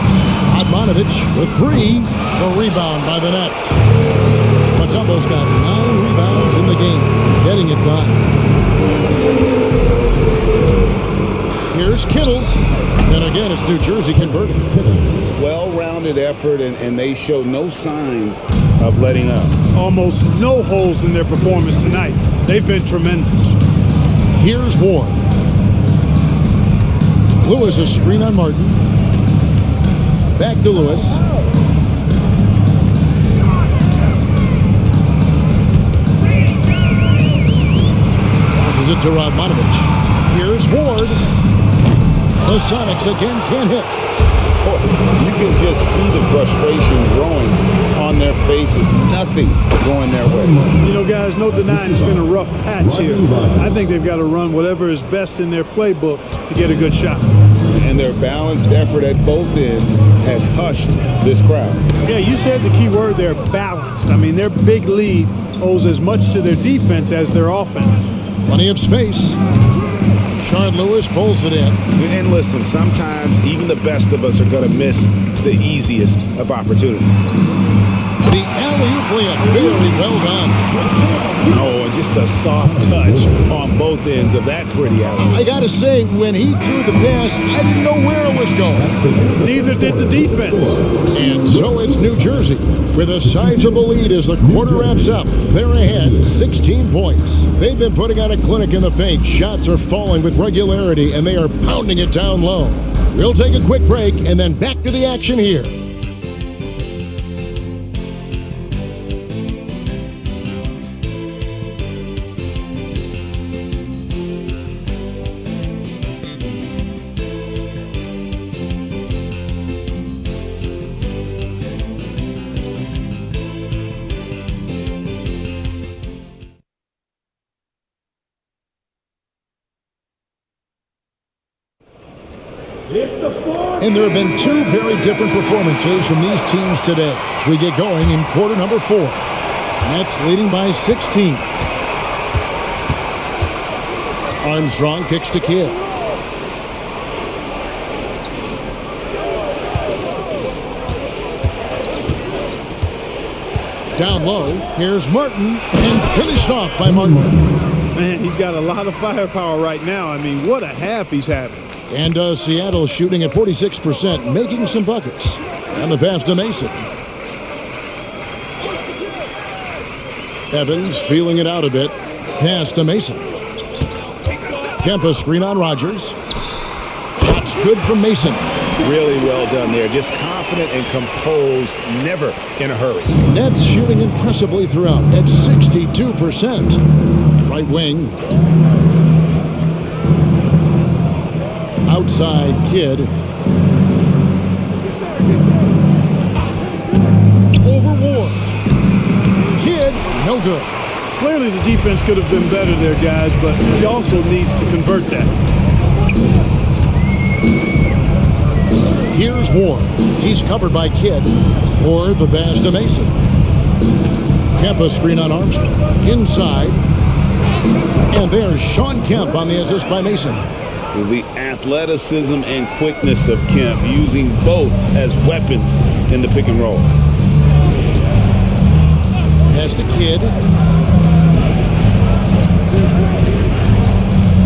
Admonovich with 3. The rebound by the Nets. Matumbo's got 9 rebounds in the game. Getting it done. Here's Kittles. And again, it's New Jersey converting. Well-rounded effort, and they show no signs of letting up. Almost no holes in their performance tonight. They've been tremendous. Here's Ward. Lewis a screen on Martin. Back to Lewis. Passes it to Radmanovich. Here's Ward. The Sonics again can't hit. You can just see the frustration growing on their faces. Nothing going their way. You know, guys, no denying it's been a rough patch here. I think they've got to run whatever is best in their playbook to get a good shot. And their balanced effort at both ends has hushed this crowd. Yeah, you said the key word there, balanced. I mean, their big lead owes as much to their defense as their offense. Plenty of space. Shard Lewis pulls it in. And listen, sometimes even the best of us are going to miss the easiest of opportunities. The alley-oop layup. Very well done. Oh, just a soft touch on both ends of that pretty alley. I got to say, when he threw the pass, I didn't know where it was going. Neither did the defense. And so it's New Jersey with a sizable lead as the quarter wraps up. They're ahead 16 points. They've been putting on a clinic in the paint. Shots are falling with regularity, and they are pounding it down low. We'll take a quick break and then back to the action here. And there have been two very different performances from these teams today as we get going in quarter number 4. Nets leading by 16. Armstrong kicks to Kidd. Down low, here's Martin, and finished off by Martin. Man, he's got a lot of firepower right now. I mean, what a half he's having. And Seattle shooting at 46%, making some buckets. And the pass to Mason. Evans feeling it out a bit. Pass to Mason. Kempa screen on Rogers. Shots good from Mason. Really well done there. Just confident and composed, never in a hurry. Nets shooting impressively throughout at 62%. Right wing. Outside Kidd. Over Ward. Kidd, no good. Clearly the defense could have been better there, guys, but he also needs to convert that. Here's Ward. He's covered by Kidd. Or the pass to Mason. Kempa screen on Armstrong. Inside. And there's Sean Kemp on the assist by Mason. The athleticism and quickness of Kemp, using both as weapons in the pick and roll. Pass to Kidd.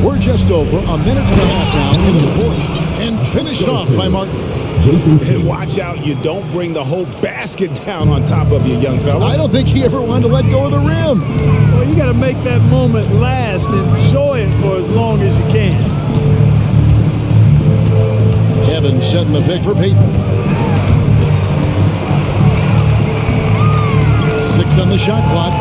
We're just over a minute and a half now into the fourth. And finished off by Martin. And watch out, you don't bring the whole basket down on top of you, young fella. I don't think he ever wanted to let go of the rim. Well, you got to make that moment last. Enjoy it for as long as you can. Evans setting the pick for Payton. 6 on the shot clock.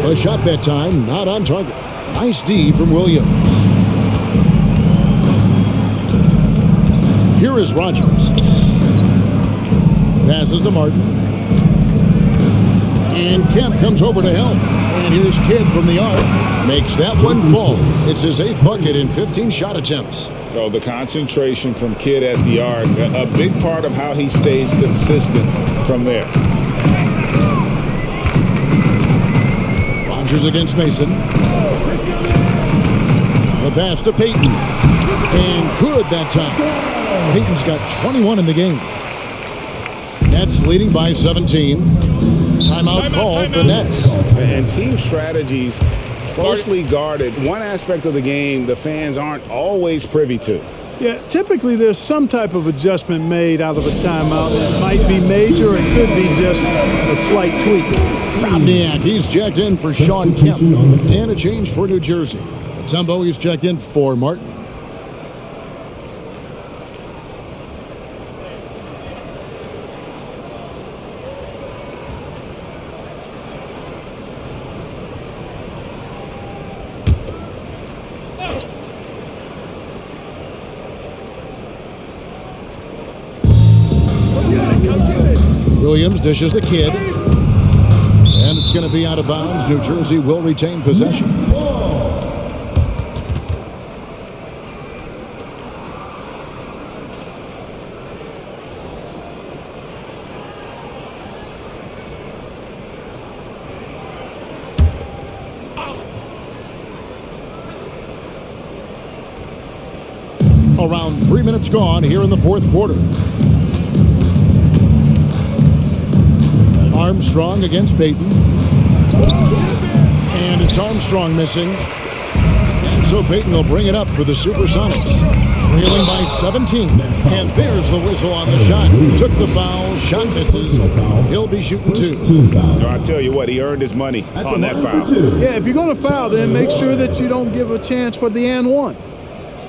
A shot that time, not on target. Nice D from Williams. Here is Rogers. Passes to Martin. And Kemp comes over to help. And here's Kidd from the arc. Makes that one fall. It's his 8th bucket in 15 shot attempts. So the concentration from Kidd at the arc, a big part of how he stays consistent from there. Rogers against Mason. The pass to Payton. And good that time. Payton's got 21 in the game. Nets leading by 17. Timeout called the Nets. And team strategies closely guarded. One aspect of the game the fans aren't always privy to. Yeah, typically there's some type of adjustment made out of a timeout. It might be major, it could be just a slight tweak. Robniak, he's checked in for Sean Kemp. And a change for New Jersey. Tumbo, he's checked in for Martin. Williams dishes the Kidd. And it's going to be out of bounds. New Jersey will retain possession. Around 3 minutes gone here in the fourth quarter. Armstrong against Peyton. And it's Armstrong missing. And so Peyton will bring it up for the SuperSonics. Trailing by 17. And there's the whistle on the shot. Took the foul. Shot misses. He'll be shooting 2. No, I tell you what, he earned his money on that foul. Yeah, if you're going to foul, then make sure that you don't give a chance for the and one.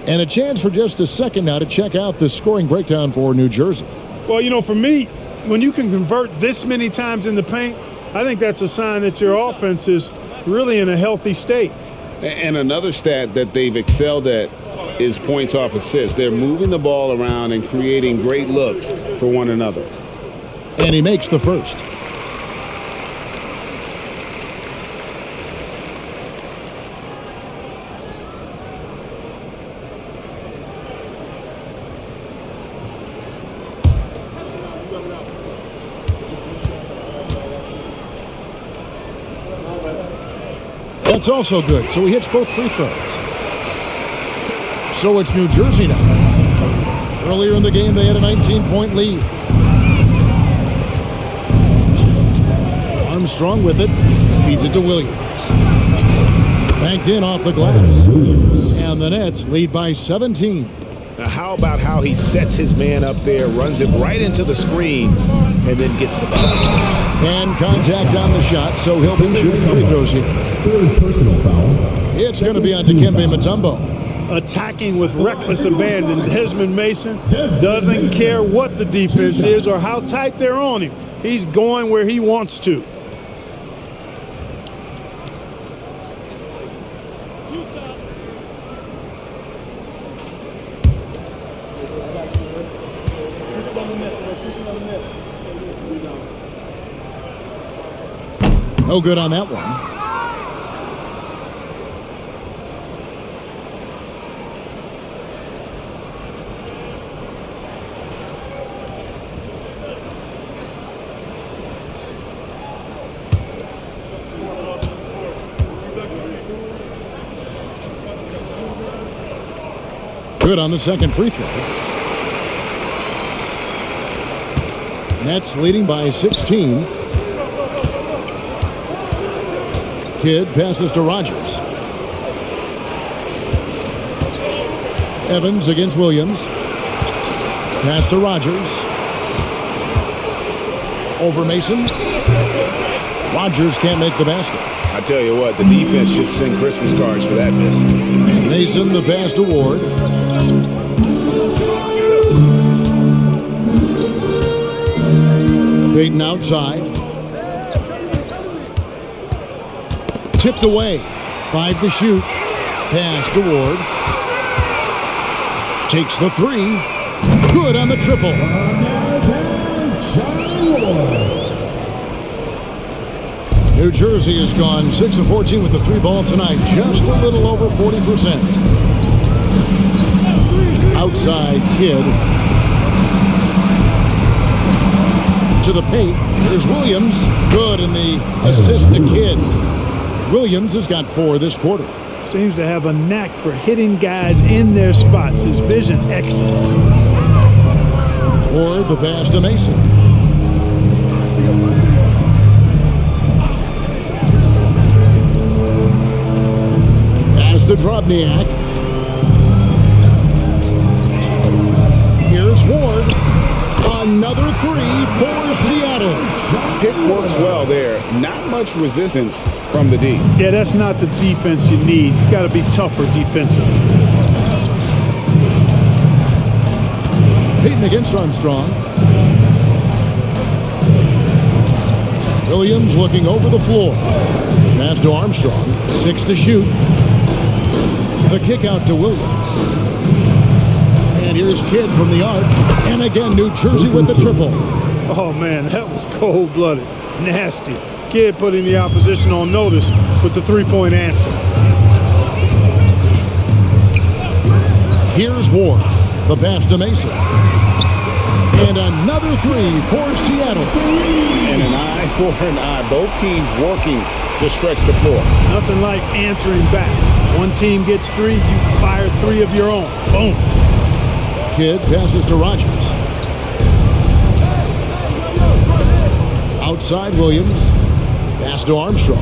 And a chance for just a second now to check out the scoring breakdown for New Jersey. Well, you know, for me, when you can convert this many times in the paint, I think that's a sign that your offense is really in a healthy state. And another stat that they've excelled at is points off assists. They're moving the ball around and creating great looks for one another. And he makes the first. That's also good. So he hits both free throws. So it's New Jersey now. Earlier in the game, they had a 19-point lead. Armstrong with it. Feeds it to Williams. Banked in off the glass. And the Nets lead by 17. Now, how about how he sets his man up there, runs it right into the screen, and then gets the basket. And contact on the shot, so he'll be shooting free throws here. Third personal foul. It's going to be on Dikembe Mutombo. Attacking with reckless abandon. Desmond Mason doesn't care what the defense is or how tight they're on him. He's going where he wants to. No good on that one. Good on the second free throw. Nets leading by 16. Kidd passes to Rogers. Evans against Williams. Pass to Rogers. Over Mason. Rogers can't make the basket. I tell you what, the defense should send Christmas cards for that miss. Mason the pass to Ward. Peyton outside. Tipped away. 5 to shoot. Pass to Ward. Takes the 3. Good on the triple. New Jersey has gone 6 of 14 with the 3 ball tonight. Just a little over 40%. Outside Kidd. To the paint. Here's Williams. Good in the assist to Kidd. Williams has got 4 this quarter. Seems to have a knack for hitting guys in their spots. His vision excellent. Or the pass to Mason. Pass to Drobniak. Here's Ward. Another 3 for Seattle. Pick works well there. Not much resistance from the D. Yeah, that's not the defense you need. You got to be tougher defensively. Peyton against Armstrong. Williams looking over the floor. Pass to Armstrong. 6 to shoot. The kick out to Williams. And here's Kidd from the arc. And again, New Jersey with the triple. Oh, man, that was cold-blooded. Nasty. Kidd putting the opposition on notice with the three-point answer. Here's Ward. The pass to Mason. And another 3 for Seattle. And an eye for an eye. Both teams working to stretch the floor. Nothing like answering back. One team gets 3, you fire 3 of your own. Boom. Kidd passes to Rogers. Outside Williams. Pass to Armstrong.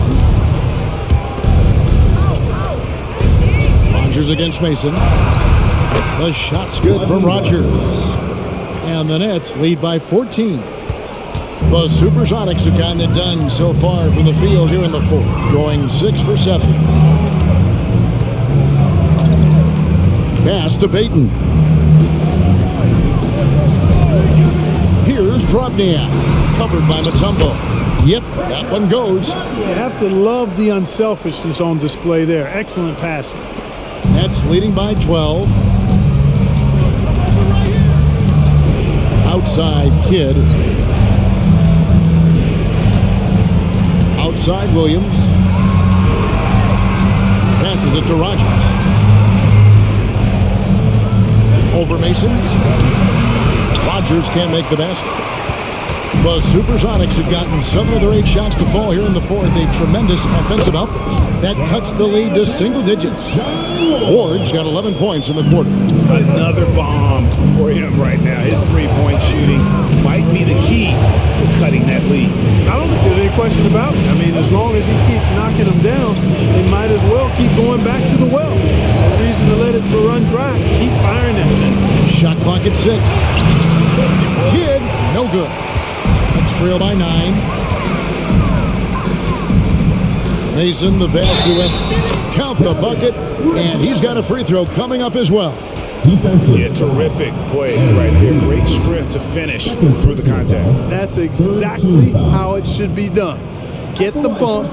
Rogers against Mason. The shot's good from Rogers. And the Nets lead by 14. The SuperSonics have gotten it done so far from the field here in the fourth, going 6 for 7. Pass to Payton. Here's Drobniak, covered by Mutombo. Yep, that one goes. You have to love the unselfishness on display there. Excellent passing. Nets leading by 12. Outside Kidd. Outside Williams. Passes it to Rogers. Over Mason. Rogers can't make the basket. The SuperSonics have gotten 7 of their 8 shots to fall here in the fourth. A tremendous offensive outburst that cuts the lead to single digits. Ward's got 11 points in the quarter. Another bomb for him right now. His three-point shooting might be the key to cutting that lead. I don't think there's any question about it. I mean, as long as he keeps knocking them down, they might as well keep going back to the well. No reason to let it run dry. Keep firing it. Shot clock at 6. Kidd, no good. Let's trail by 9. Mason, the pass to it. Count the bucket, and he's got a free throw coming up as well. Defensive. Yeah, terrific play right there. Great strength to finish through the contact. That's exactly how it should be done. Get the bump,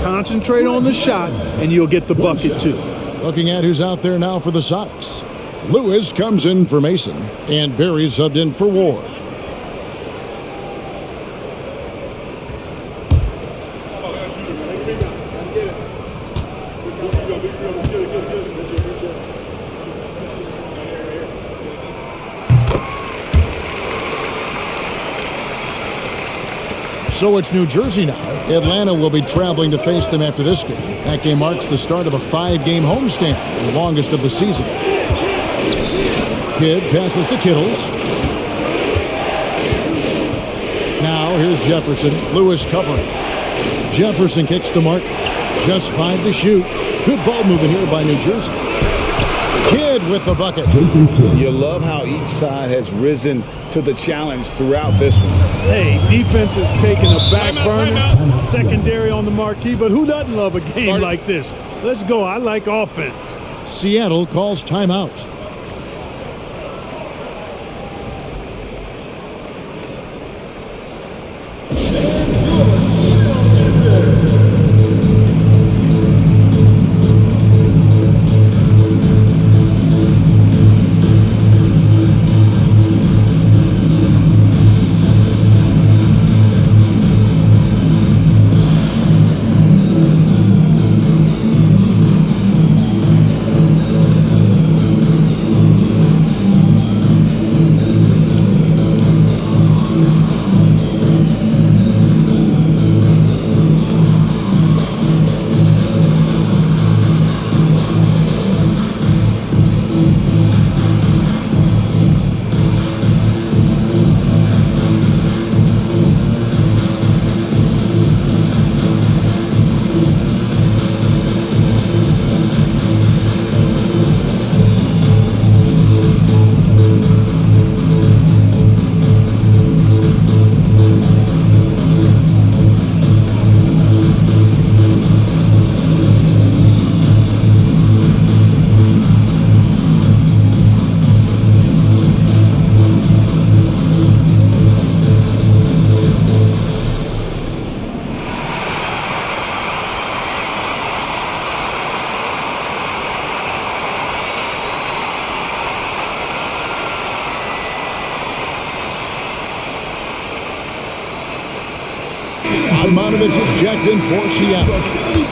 concentrate on the shot, and you'll get the bucket too. Looking at who's out there now for the Sonics. Lewis comes in for Mason, and Barry subbed in for Ward. So it's New Jersey now. Atlanta will be traveling to face them after this game. That game marks the start of a 5-game homestand, the longest of the season. Kidd passes to Kittles. Now here's Jefferson. Lewis covering. Jefferson kicks to Mark. Just 5 to shoot. Good ball movement here by New Jersey. Kidd with the bucket. You love how each side has risen to the challenge throughout this one. Hey, defense is taking a back burner. Secondary on the marquee, but who doesn't love a game like this? Let's go. I like offense. Seattle calls timeout. Is jacked in for Seattle.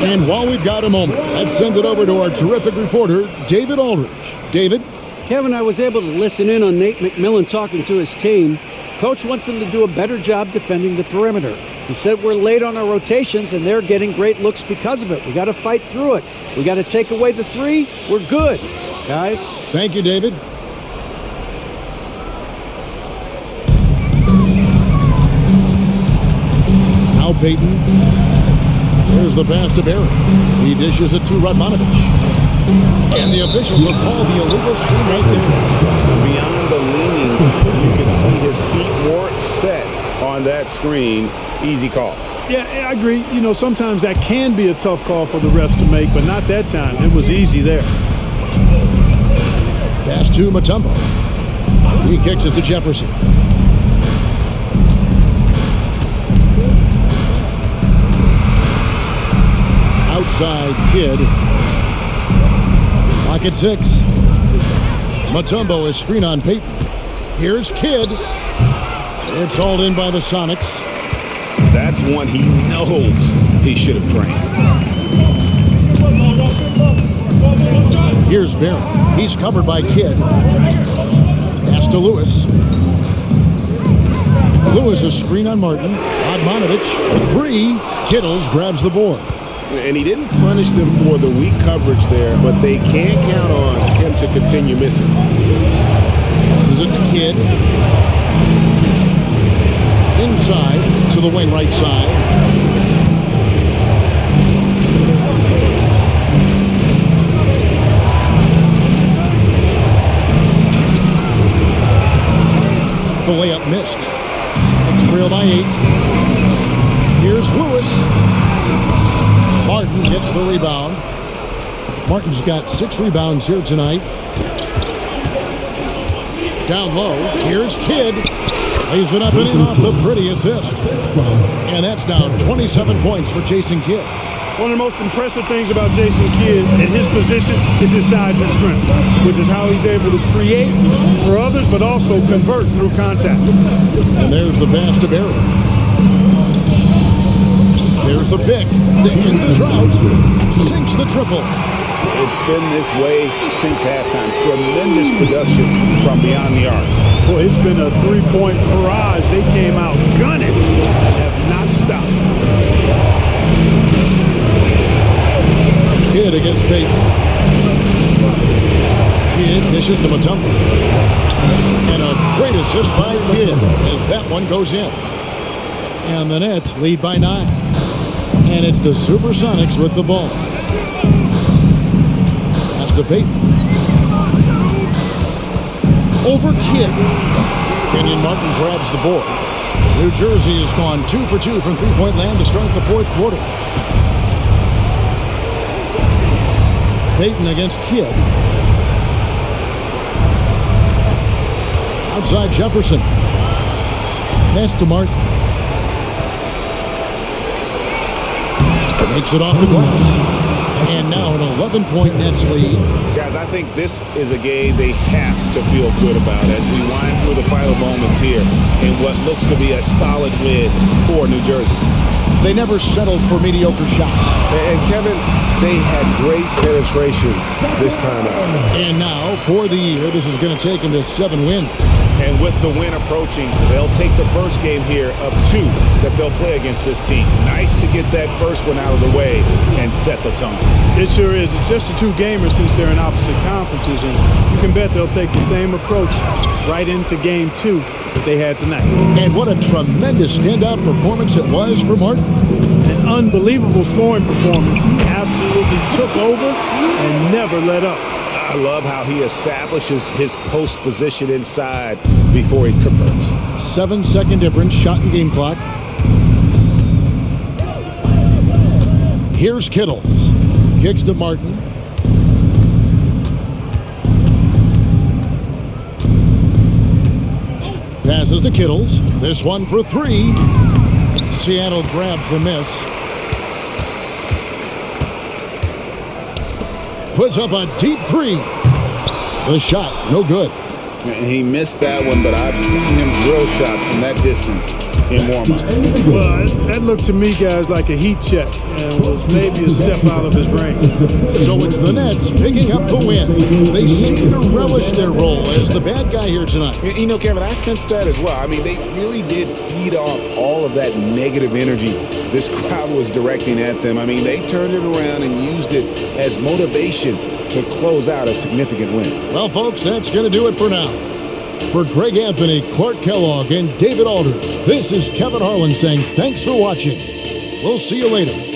And while we've got a moment, let's send it over to our terrific reporter, David Aldridge. David? Kevin, I was able to listen in on Nate McMillan talking to his team. Coach wants them to do a better job defending the perimeter. He said we're late on our rotations, and they're getting great looks because of it. We got to fight through it. We got to take away the 3. We're good, guys. Thank you, David. Now Peyton. There's the pass to Barry. He dishes it to Radmanovich. And the officials have called the illegal screen right there. Beyond the leaning, you can see his feet more set on that screen. Easy call. Yeah, I agree. You know, sometimes that can be a tough call for the refs to make, but not that time. It was easy there. Pass to Mutombo. He kicks it to Jefferson. Outside Kidd. Pocket 6. Mutombo is screen on Peyton. Here's Kidd. It's hauled in by the Sonics. That's one he knows he should have drained. Here's Barry. He's covered by Kidd. Pass to Lewis. Lewis is screen on Martin. Radmanovich, the 3. Kittles grabs the board. And he didn't punish them for the weak coverage there, but they can't count on him to continue missing. This is it to Kidd. Inside to the wing right side. The layup missed. Trail by 8. Here's Lewis. Martin gets the rebound. Martin's got 6 rebounds here tonight. Down low. Here's Kidd. Lays it up and in off the pretty assist. And that's now 27 points for Jason Kidd. One of the most impressive things about Jason Kidd at his position is his size and strength, which is how he's able to create for others, but also convert through contact. And there's the pass to Barry. There's the pick. And Trout sinks the triple. It's been this way since halftime. Tremendous production from beyond the arc. Boy, it's been a three-point barrage. They came out gunning, have not stopped. Kidd against Peyton. Kidd dishes to Mutombo. And a great assist by Kidd as that one goes in. And the Nets lead by 9. And it's the SuperSonics with the ball. Pass to Peyton. Over Kidd. Kenyon Martin grabs the board. New Jersey has gone 2 for 2 from three-point land to start the 4th quarter. Peyton against Kidd. Outside Jefferson. Pass to Martin. Makes it off the glass. And now an 11-point Nets lead. Guys, I think this is a game they have to feel good about as we wind through the final moments here in what looks to be a solid win for New Jersey. They never settled for mediocre shots. And Kevin, they had great penetration this time out. And now, for the year, this is going to take them to 7 wins. And with the win approaching, they'll take the first game here of 2 that they'll play against this team. Nice to get that first one out of the way and set the tone. It sure is. It's just a 2-gamer since they're in opposite conferences, and you can bet they'll take the same approach right into game 2 that they had tonight. And what a tremendous standout performance it was for Martin. An unbelievable scoring performance. He absolutely took over and never let up. I love how he establishes his post position inside before he converts. 7-second difference, shot and game clock. Here's Kittles. Kicks to Martin. Passes to Kittles. This one for 3. Seattle grabs the miss. Puts up a deep 3. The shot, no good. And he missed that one, but I've seen him drill shots from that distance in warm-up. Well, that looked to me, guys, like a heat check and was maybe a step out of his range. So it's the Nets picking up the win. They seem to relish their role as the bad guy here tonight. You know, Kevin, I sensed that as well. I mean, they really did feed off all of that negative energy this crowd was directing at them. I mean, they turned it around and used it as motivation to close out a significant win. Well, folks, that's going to do it for now. For Greg Anthony, Clark Kellogg, and David Alders, this is Kevin Harlan saying thanks for watching. We'll see you later.